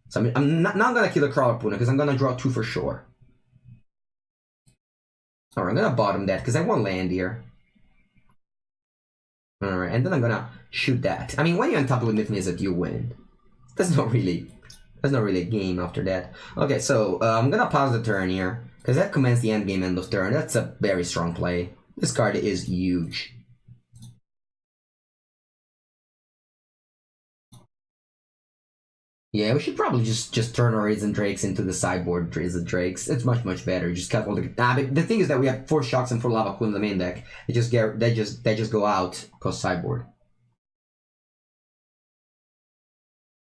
So I'm not gonna kill the Crawler Puna because I'm gonna draw 2 for sure. Alright, I'm gonna bottom that because I want land here. Alright, and then I'm gonna shoot that. I mean, when you're on top with Niv-Mizzet, you win. That's not really a game after that. Okay, so I'm gonna pause the turn here. Because that commands the end game end of turn. That's a very strong play. This card is huge. Yeah, we should probably just turn our Izzet Drakes into the sideboard Izzet Drakes. It's much better. Just cut all the... but the thing is that we have 4 shocks and 4 lava cool in the main deck. They just go out because sideboard.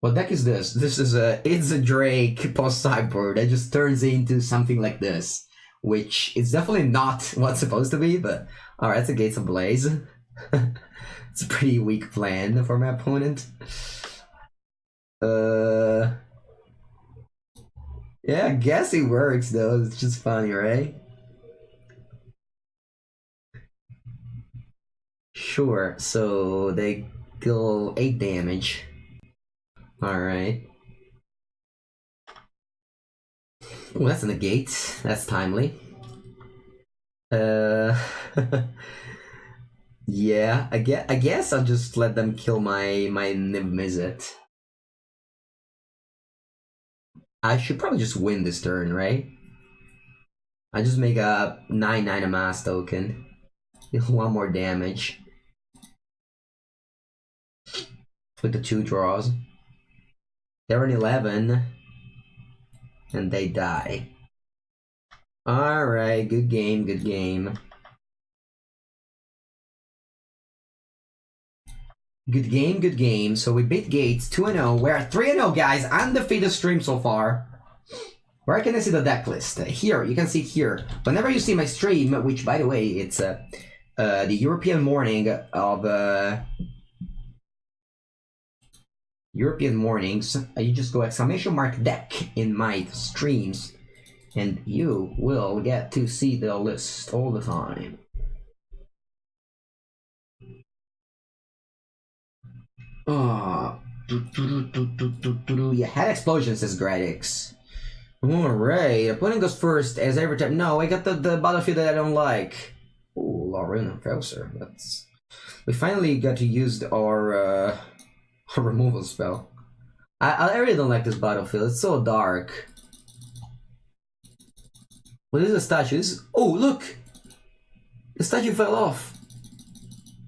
What deck is this? This is a Izzet Drake post sideboard that just turns into something like this, which is definitely not what's supposed to be. But alright, it's a Gates of Blaze. It's a pretty weak plan for my opponent. Yeah, I guess it works though. It's just funny, right? Sure. So they deal 8 damage. Alright. Oh, that's a negate. That's timely. Yeah, I guess I'll just let them kill my Niv-Mizzet. I should probably just win this turn, right? I just make a 9/9 Amass token. Deal 1 more damage. With the 2 draws. They're an 11. And they die. Alright, good game, good game. Good game, good game. So we beat Gates 2-0. We're at 3-0, guys. Undefeated stream so far. Where can I see the deck list? Here, you can see it here. Whenever you see my stream, which by the way, it's the European morning of European mornings, you just go !deck in my streams, and you will get to see the list all the time. Yeah, head explosion, says Gradix. Alright, opponent goes first as every time. No, I got the battlefield that I don't like. Ooh, Lauren Felser. We finally got to use our removal spell. I really don't like this battlefield. It's so dark. What is the statue? Oh, look! The statue fell off.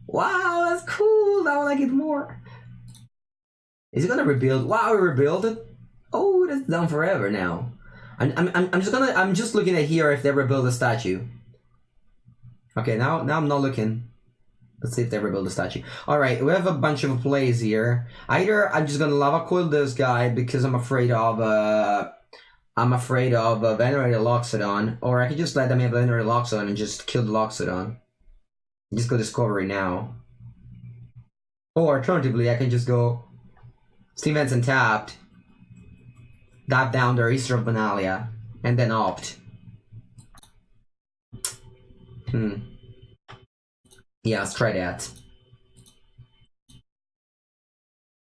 Wow, that's cool. Now I like it more. Is it gonna rebuild? Wow, we rebuild it. Oh, that's done forever now. I'm just looking at here if they rebuild the statue. Okay, now I'm not looking. Let's see if they rebuild the statue. Alright, we have a bunch of plays here. Either I'm just gonna lava coil this guy because I'm afraid of Venerated Loxodon, or I can just let them have Venerated Loxodon and just kill the Loxodon. Just go Discovery now. Or alternatively, I can just go Steam Vents and tapped. Tap down their Easter of Benalia. and then opt. Yeah, let's try that.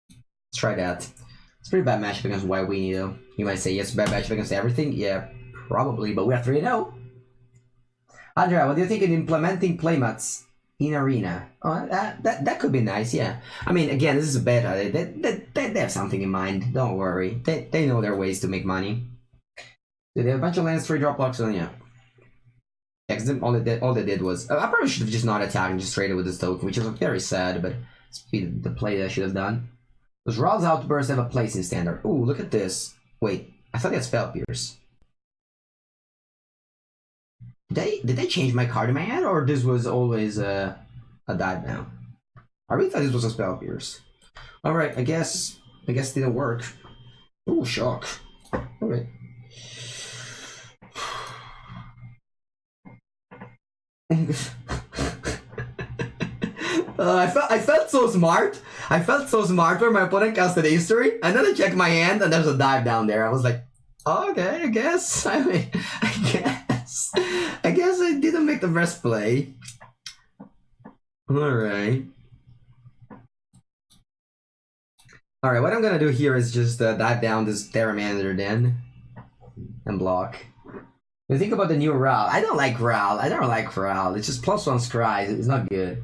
Let's try that. It's pretty bad matchup against White Weenie though. You might say, yes, bad matchup against everything? Yeah, probably, but we are 3-0. Andrea, what do you think of implementing playmats in Arena? Oh, that could be nice, yeah. I mean, again, this is a beta. They have something in mind. Don't worry. They know their ways to make money. They have a bunch of lands, 3 drop blocks, and yeah. All they did was... I probably should have just not attacked and just traded with this token, which is very sad, but it's the play that I should have done. Those Raw's Outbursts have a place in Standard. Ooh, look at this. Wait, I thought that's Spell Pierce. Did they change my card in my hand, or this was always a dive now? I really thought this was a Spell Pierce. Alright, I guess it didn't work. Ooh, shock. Alright. I felt so smart. I felt so smart when my opponent casted history, and then I checked my hand and there's a dive down there. I was like, oh, okay, I guess. I mean, I guess I didn't make the best play. Alright. Alright, what I'm gonna do here is just dive down this Terramander then. And block. You think about the new Ral. I don't like Ral. It's just +1 scry. It's not good.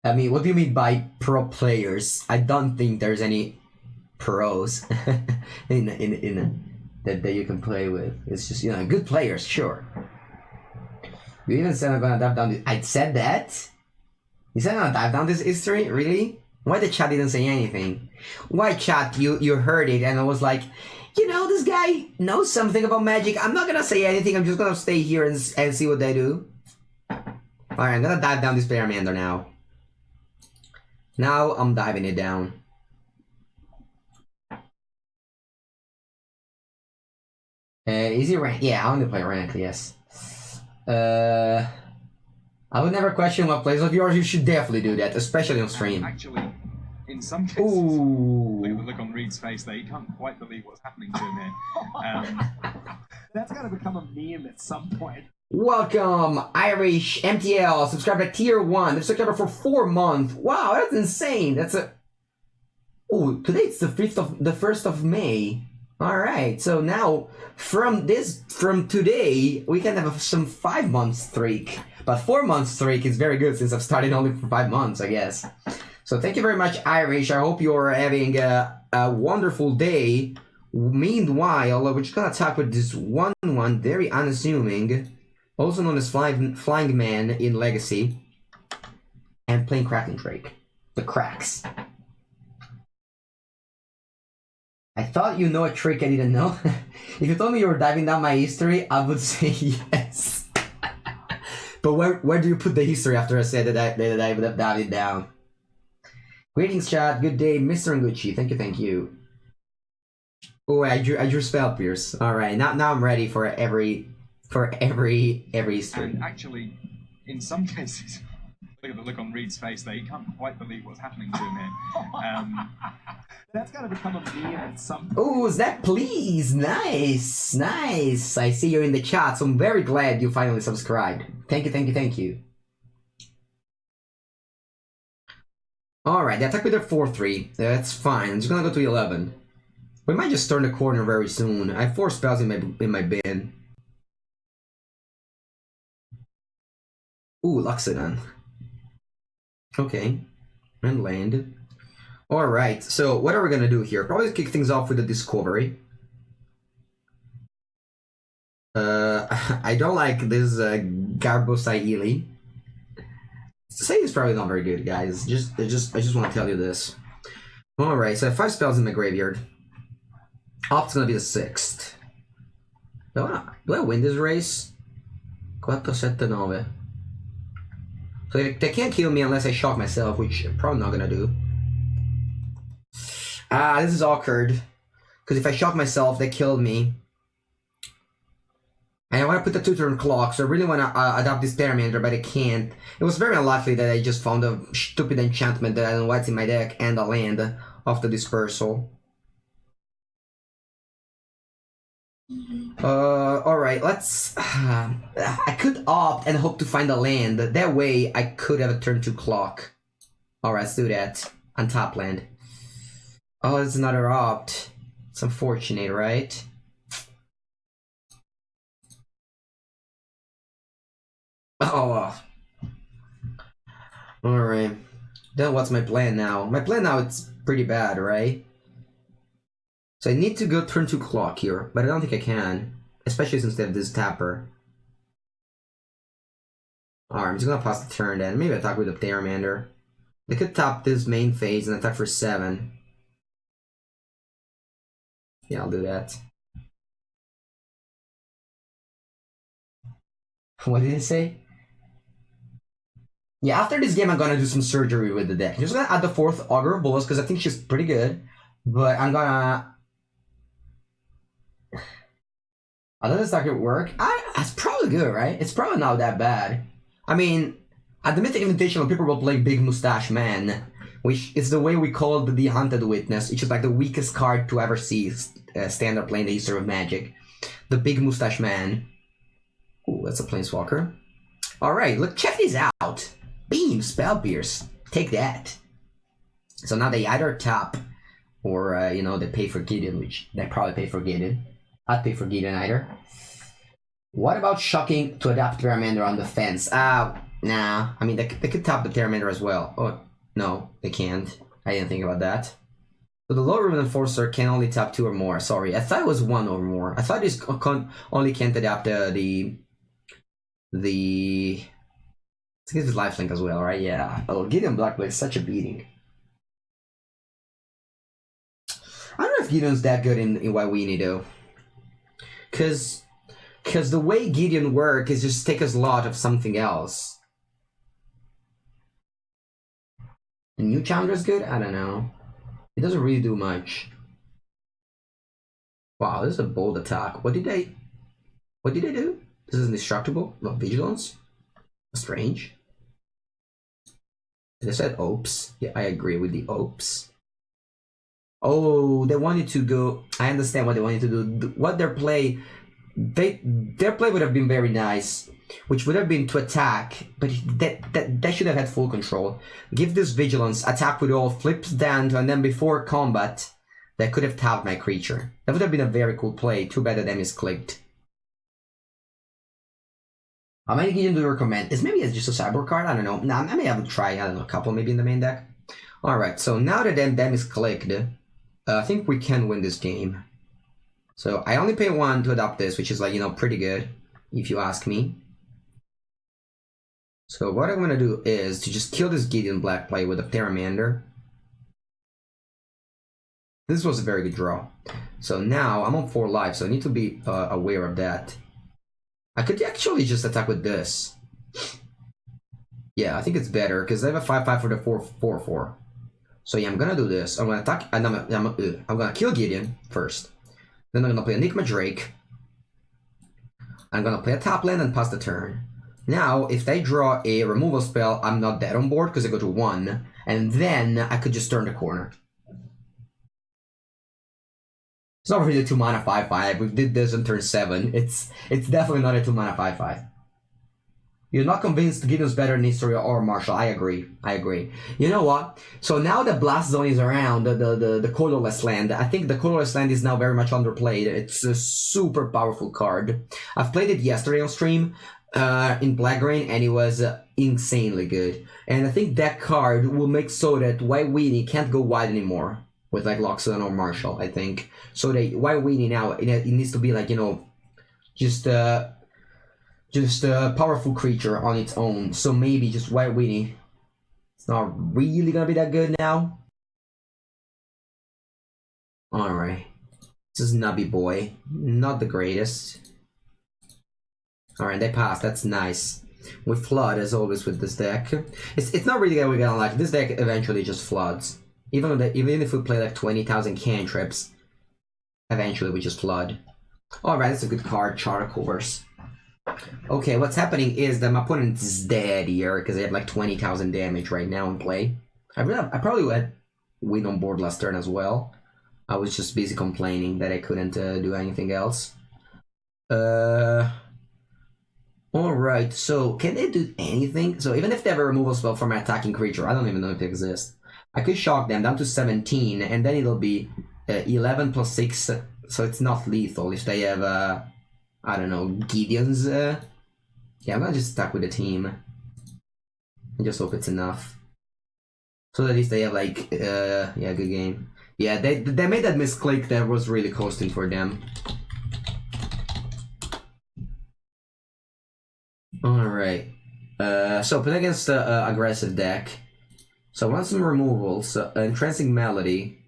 I mean, what do you mean by pro players? I don't think there's any pros in that you can play with. It's just, you know, good players, sure. You even said I'm gonna dive down this. I said that? You said I'm gonna dive down this history? Really? Why the chat didn't say anything? Why chat, you heard it and I was like, you know, this guy knows something about magic. I'm not gonna say anything. I'm just gonna stay here and see what they do. Alright, I'm gonna dive down this Terramander now. Now I'm diving it down. Easy rank? Yeah, I want to play rank, yes. I would never question what plays of yours. You should definitely do that, especially on stream. Actually, in some cases, look at the look on Reed's face there. He can't quite believe what's happening to him here. That's got to become a meme at some point. Welcome, Irish MTL. Subscribe to Tier 1. They've subscribed for 4 months. Wow, that's insane. That's a... Oh, today it's the 1st of May. Alright, so now, from today, we can have some 5-month streak. But 4-month streak is very good since I've started only for 5 months, I guess. So thank you very much, Irish. I hope you're having a wonderful day. Meanwhile, we're just gonna talk with this 1/1, very unassuming, also known as Flying Man in Legacy, and playing Kraken Drake. The cracks. I thought you know a trick I didn't know. If you told me you were diving down my history, I would say yes. But where do you put the history after I said that I would have dived it down? Greetings, chat. Good day, Mr. Mengucci. Thank you. Oh, I drew Spell Pierce. All right, now I'm ready for every history. And actually, in some cases, look at the look on Reed's face there. He can't quite believe what's happening to him here. That's got to become a meme at some point. Oh, Zach, please. Nice. I see you're in the chat, so I'm very glad you finally subscribed. Thank you. Alright, the attack with a 4-3. That's fine. I'm just gonna go to 11. We might just turn the corner very soon. I have 4 spells in my bin. Ooh, Luxodon. Okay. And land. Alright, so what are we gonna do here? Probably kick things off with the Discovery. I don't like this Garbosaili. Say is probably not very good, guys. I just want to tell you this. Alright, so I have 5 spells in my graveyard. Opt's gonna be the 6th. Do I win this race? 4-7-9. So they can't kill me unless I shock myself, which I'm probably not gonna do. Ah, this is awkward. Because if I shock myself, they killed me. And I want to put the 2-turn clock, so I really want to adopt this Terramander, but I can't. It was very unlikely that I just found a stupid enchantment that I don't know what's in my deck and a land of the Dispersal. Alright, let's... I could opt and hope to find a land. That way, I could have a turn 2 clock. Alright, let's do that. On top land. Oh, it's another opt. It's unfortunate, right? Oh. Alright. Then what's my plan now? My plan now, it's pretty bad, right? So I need to go turn 2 clock here, but I don't think I can. Especially since they have this tapper. Alright, I'm just gonna pass the turn then. Maybe attack with the Pteramander. They could tap this main phase and attack for 7. Yeah, I'll do that. What did it say? Yeah, after this game, I'm gonna do some surgery with the deck. I'm just gonna add the 4th Augur of Bolas because I think she's pretty good. But I'm gonna... I thought this deck would work. It's probably good, right? It's probably not that bad. I mean, at the Mythic Invitational, people will play Big Mustache Man, which is the way we called the Hunted Witness, which is like the weakest card to ever see standard play in the history of Magic. The Big Mustache Man. Ooh, that's a Planeswalker. Alright, look, check this out. Beam, Spell Pierce. Take that. So now they either tap, or, you know, they pay for Gideon, which they probably pay for Gideon. I'd pay for Gideon either. What about shocking to adapt Pteramander on the fence? Nah. I mean, they could tap the Pteramander as well. Oh, no, they can't. I didn't think about that. So the Low Ribbon Enforcer can only tap 2 or more. Sorry, I thought it was 1 or more. I thought this only can't adapt the... I think it's lifelink as well, right? Yeah. Oh, Gideon Blackblade is such a beating. I don't know if Gideon's that good in Waiwini though. Cause the way Gideon works is just take a slot of something else. The new Challenger's good? I don't know. It doesn't really do much. Wow, this is a bold attack. What did they do? This is indestructible? Not vigilance? Strange. They said oops. Yeah, I agree with the oops. Oh, they wanted to go... I understand what they wanted to do. What their play... Their play would have been very nice, which would have been to attack, but that should have had full control. Give this vigilance, attack with all, flips down, and then before combat, they could have tapped my creature. That would have been a very cool play. Too bad that is clicked. How many Gideon do you recommend? Maybe it's just a cyborg card? I don't know. Nah, I may have a try, I don't know, a couple maybe in the main deck. Alright, so now that them is clicked, I think we can win this game. So I only pay 1 to adopt this, which is like, you know, pretty good, if you ask me. So what I'm gonna do is to just kill this Gideon Black play with a Pteramander. This was a very good draw. So now I'm on 4 life, so I need to be aware of that. I could actually just attack with this. Yeah, I think it's better, because I have a 5/5 for the 4/4. So yeah, I'm gonna do this. I'm gonna attack, and I'm gonna kill Gideon first. Then I'm gonna play Enigma Drake. I'm gonna play a top land and pass the turn. Now, if they draw a removal spell, I'm not dead on board, because I go to 1. And then I could just turn the corner. It's not really a 2-mana 5/5. We did this on turn 7. It's definitely not a 2-mana 5/5. You're not convinced Gideon's better in history or Marshall. I agree. You know what? So now that Blast Zone is around, the colorless land, I think the colorless land is now very much underplayed. It's a super powerful card. I've played it yesterday on stream in Black Green, and it was insanely good. And I think that card will make so that White Weenie can't go wide anymore with like Loxodon or Marshall, I think. So that White Weenie now, it needs to be like, you know, just a powerful creature on its own. So maybe just White Weenie. It's not really gonna be that good now. Alright. This is Nubby Boy. Not the greatest. Alright, they passed. That's nice. We flood as always with this deck. It's not really that we're gonna like. This deck eventually just floods. Even if we play like 20,000 cantrips, eventually we just flood. Alright, that's a good card. Charter Course. Okay, what's happening is that my opponent is dead here because they have like 20,000 damage right now in play. I probably had win on board last turn as well. I was just busy complaining that I couldn't do anything else. Alright, so can they do anything? So even if they have a removal spell from an attacking creature, I don't even know if it exists. I could shock them down to 17, and then it'll be 11 plus 6, so it's not lethal if they have, I don't know, Gideon's. Yeah, I'm gonna just attack with the team. And just hope it's enough. So at least they have, like, yeah, good game. Yeah, they made that misclick that was really costing for them. Alright. So playing against the aggressive deck. So I want some removals. Entrancing Melody.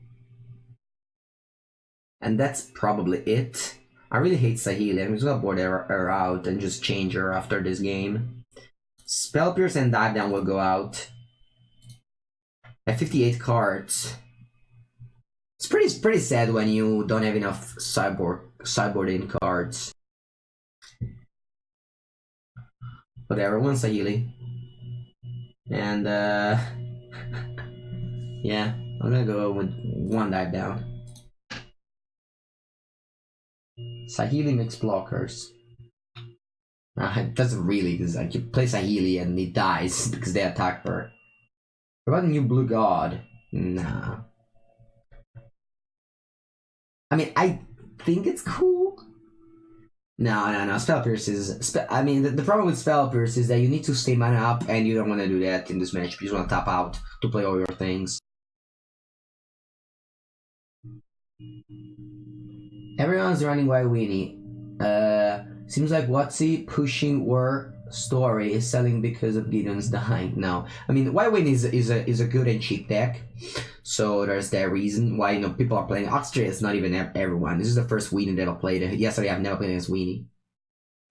And that's probably it. I really hate Saheeli. I'm just gonna board her out and just change her after this game. Spell Pierce and Dive Down will go out. I have 58 cards. It's pretty sad when you don't have enough sideboarding cards. Whatever, one Saheeli. And yeah, I'm gonna go with one Dive Down. Saheeli makes blockers. It doesn't really, because like you play Saheeli and he dies because they attack her. What about new Blue God? Nah. I mean, I think it's cool. No. Spell Pierce is... I mean, the problem with Spell Pierce is that you need to stay mana up, and you don't want to do that in this match. You just want to tap out to play all your things. Everyone's running Why Weenie. Seems like Watsy pushing war story is selling because of Gideon's dying. No, I mean Why Weenie is a good and cheap deck, so there's that reason why people are playing. Oxtree is not even everyone. This is the first Weenie that I've played. Yesterday I've never played against Weenie.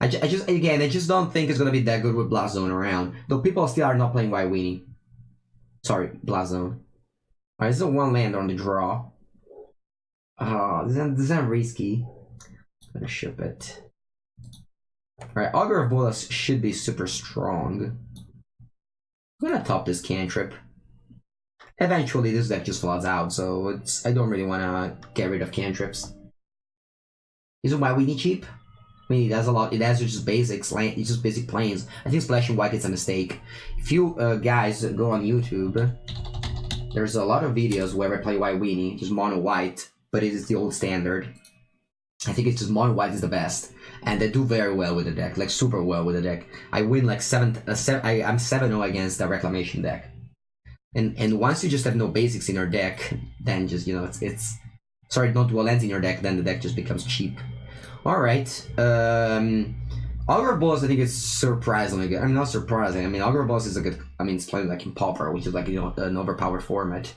I just don't think it's gonna be that good with Blast Zone around. Though people still are not playing Why Weenie. Sorry, Blast Zone. Alright, this is a one land on the draw. Oh, this is risky. I'm gonna ship it. Alright, Augur of Bolas should be super strong. I'm gonna top this cantrip. Eventually this deck just floods out, so I don't really wanna get rid of cantrips. Isn't Why Weenie cheap? I mean, it has a lot. It has just basics. It's just basic planes. I think splashing white is a mistake. If you guys go on YouTube, there's a lot of videos where I play Why Weenie, just mono white, but it is the old standard. I think it's just mono white is the best, and they do very well with the deck, like super well with the deck. I win like I'm 7-0 against the Reclamation deck, and once you just have no basics in your deck, then just it's sorry, no dual lands in your deck, then the deck just becomes cheap. All right, Augur Bolas I think is surprisingly good. I mean, not surprising. I mean, Augur Bolas is a good. I mean, it's played like in Pauper, which is like an overpowered format.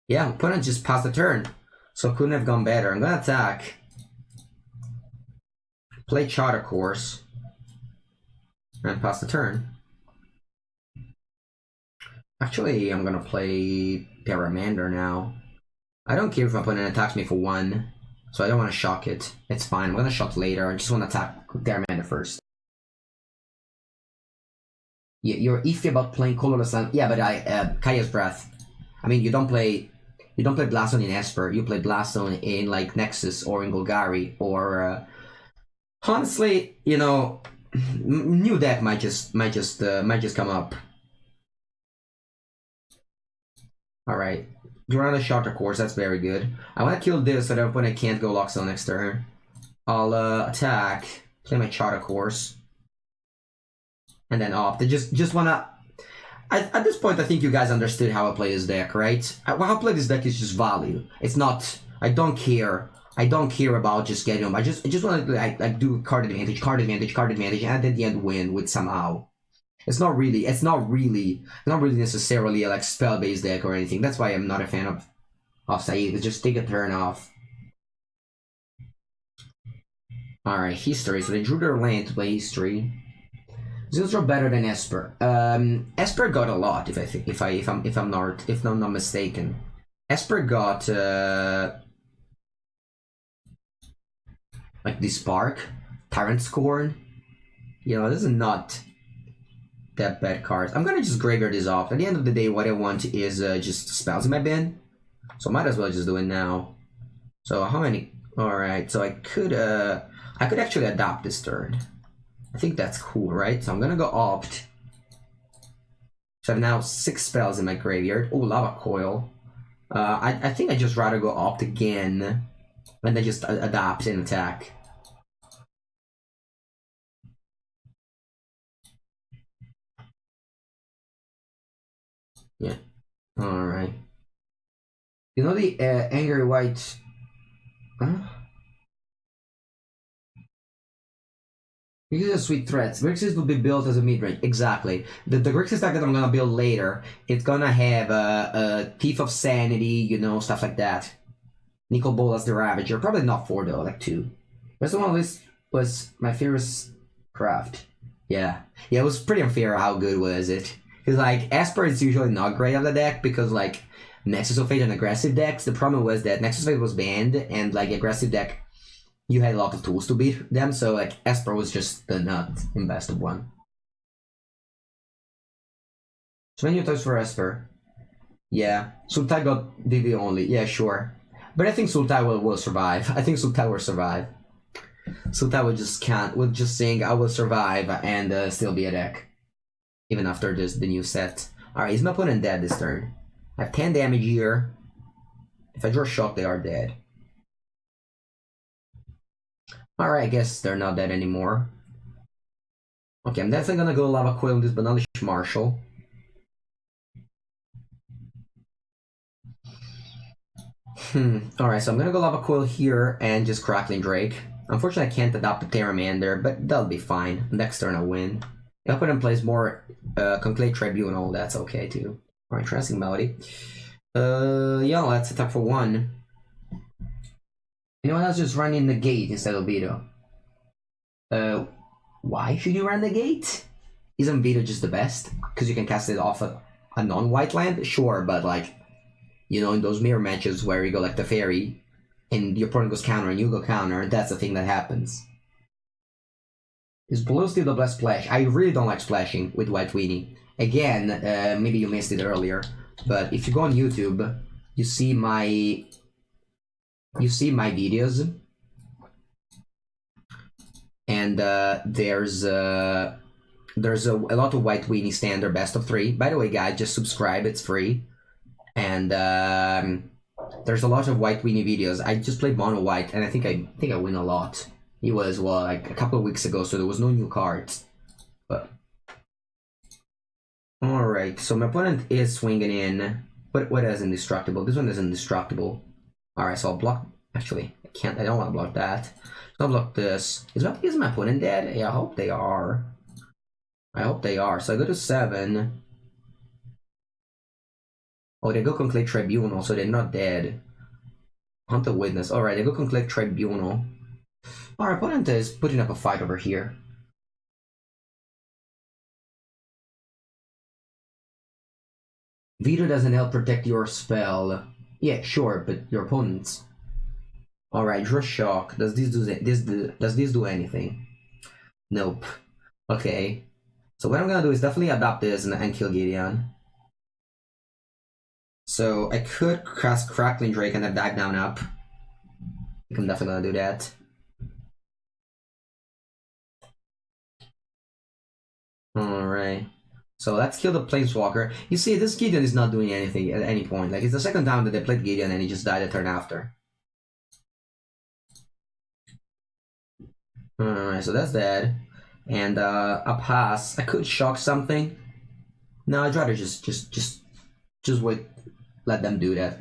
Yeah, opponent just passed the turn, so couldn't have gone better. I'm gonna attack. Play Charter Course and pass the turn. Actually, I'm gonna play Paramander now. I don't care if my opponent attacks me for 1, so I don't want to shock it. It's fine. I'm gonna shock later. I just want to attack Paramander first. Yeah, you're iffy about playing Colorless Land. Yeah, but Kaya's Breath. I mean, you don't play Blast Zone in Esper. You play Blast Zone in like Nexus or in Golgari or. Honestly, new deck might just come up. All right, you run a Charter Course. That's very good. I want to kill this so that when I can't go Lockstone next turn, I'll attack, play my Charter Course, and then opt. I just wanna. At this point, I think you guys understood how I play this deck, right? How I play this deck is just value. It's not. I don't care about just getting them. I just want to like do card advantage, and at the end win with somehow. It's not really necessarily a like spell based deck or anything. That's why I'm not a fan of Saeed. It's just take a turn off. All right, history. So they drew their land to play history. These are better than Esper. Esper got a lot. If I'm not mistaken, Esper got. Like the Spark, Tyrant Scorn. This is not that bad cards. I'm gonna just graveyard this off. At the end of the day, what I want is just spells in my bin. So might as well just do it now. So how many? Alright, so I could I could actually adopt this turn. I think that's cool, right? So I'm gonna go opt. So I have now 6 spells in my graveyard. Oh, Lava Coil. I think I'd just rather go opt again and then just adopt and attack. Yeah. Alright. You know the Angry White... Huh? Because of sweet threats, Grixis will be built as a mid-range. Exactly. The Grixis deck that I'm gonna build later, it's gonna have a Thief of Sanity, you know, stuff like that. Nicol Bolas the Ravager. Probably not 4 though, like 2. Rest of my list was my favorite craft. Yeah. Yeah, it was pretty unfair how good was it. Because, like, Esper is usually not great on the deck because, like, Nexus of Fate and aggressive decks. The problem was that Nexus of Fate was banned and, like, aggressive deck, you had a lot of tools to beat them, so, like, Esper was just the not invested one. So many toys for Esper. Yeah. Sultai got DD only. Yeah, sure. But I think Sultai will survive. I think Sultai will survive. Sultai will just sing I will survive and still be a deck. Even after the new set. Alright, is my opponent dead this turn? I have 10 damage here. If I draw a shot, they are dead. Alright, I guess they're not dead anymore. Okay, I'm definitely gonna go Lava Coil on this Banalish Marshal. Alright, so I'm gonna go Lava Coil here and just Crackling Drake. Unfortunately, I can't adopt the Terramander, but that'll be fine. Next turn I'll win. If opponent plays more Conclave Tribunal, that's okay too. Alright, Trancing Melody. Yeah, let's attack for 1. Anyone else just running the gate instead of Vito? Why should you run the gate? Isn't Vito just the best? Because you can cast it off a non-white land? Sure, but like, you know, in those mirror matches where you go like the fairy, and your opponent goes counter and you go counter, that's the thing that happens. Is blue still the best splash? I really don't like splashing with White Weenie. Again, maybe you missed it earlier, but if you go on YouTube, you see my videos, and there's a lot of White Weenie standard best of 3. By the way, guys, just subscribe; it's free. And there's a lot of White Weenie videos. I just played Mono White, and I think I win a lot. It was like a couple of weeks ago, so there was no new cards. But all right, so my opponent is swinging in. What is indestructible? This one is indestructible. All right, so I'll block. Actually, I can't. I don't want to block that. So I'll block this. Is my opponent dead? Yeah, I hope they are. I hope they are. So I go to 7. Oh, they go Conclave Tribunal, so they're not dead. Hunt the Witness. Alright, they go Conclave Tribunal. Our opponent is putting up a fight over here. Veto doesn't help protect your spell. Yeah, sure, but your opponent's. Alright, draw shock. Does this do anything? Nope. Okay. So what I'm gonna do is definitely adopt this and kill Gideon. So I could cast Crackling Drake and then dive down up. I'm definitely gonna do that. Alright. So let's kill the Planeswalker. You see, this Gideon is not doing anything at any point. Like, it's the second time that they played Gideon and he just died the turn after. Alright, so that's dead. And a pass. I could shock something. No, I'd rather just wait. Let them do that.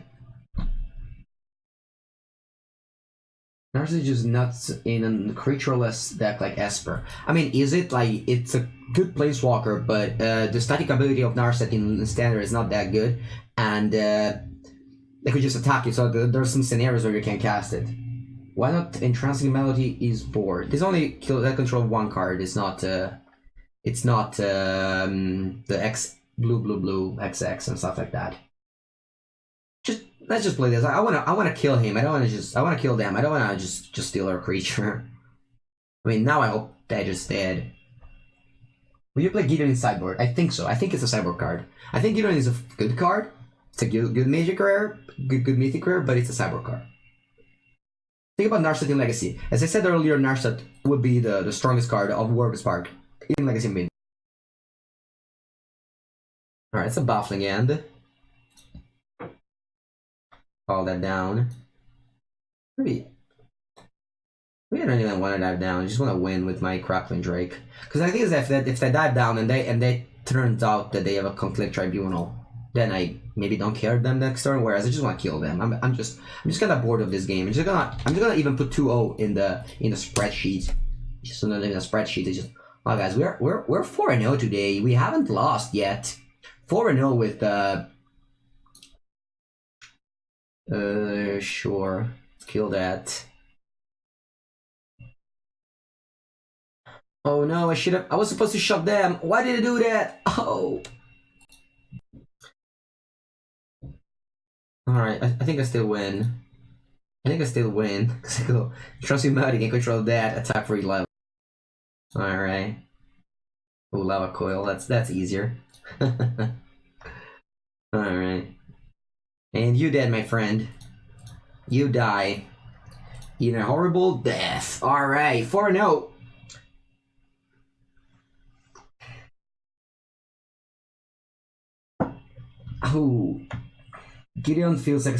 Narcissus is just nuts in a creatureless deck like Esper. I mean, is it like it's a good planeswalker, but the static ability of Narset in standard is not that good, and they could just attack you. So there's some scenarios where you can cast it. Why not? Entrancing Melody is bored. This only control 1 card. It's not the X blue XX and stuff like that. Let's just play this. I wanna kill him. I wanna kill them. I don't wanna just steal their creature. I mean, now I hope they're just dead. Will you play Gideon in sideboard? I think so. I think it's a sideboard card. I think Gideon is a good card. It's a good magic rare, good mythic rare, but it's a sideboard card. Think about Narset in Legacy. As I said earlier, Narset would be the strongest card of Warp Spark in Legacy Main. Alright, it's a baffling end. Call that down. Maybe I don't even want to dive down. I just want to win with my Crackling Drake. Because I think if they dive down and they turns out that they have a Conflict Tribunal, then I maybe don't care them next turn. Whereas I just want to kill them. I'm just kind of bored of this game. I'm just gonna even put 2-0 in the spreadsheet. Just not in the spreadsheet. It's just, oh guys, we're 4-0 today. We haven't lost yet. 4-0 with sure. Let's kill that. Oh no, I was supposed to shove them. Why did I do that? Oh. Alright, I think I still win. Because I go Transmuting and control that, attack for 11. Alright. Oh, Lava Coil, that's easier. Alright. And you dead, my friend. You die. In a horrible death. Alright, 4-0. Oh, Gideon feels like a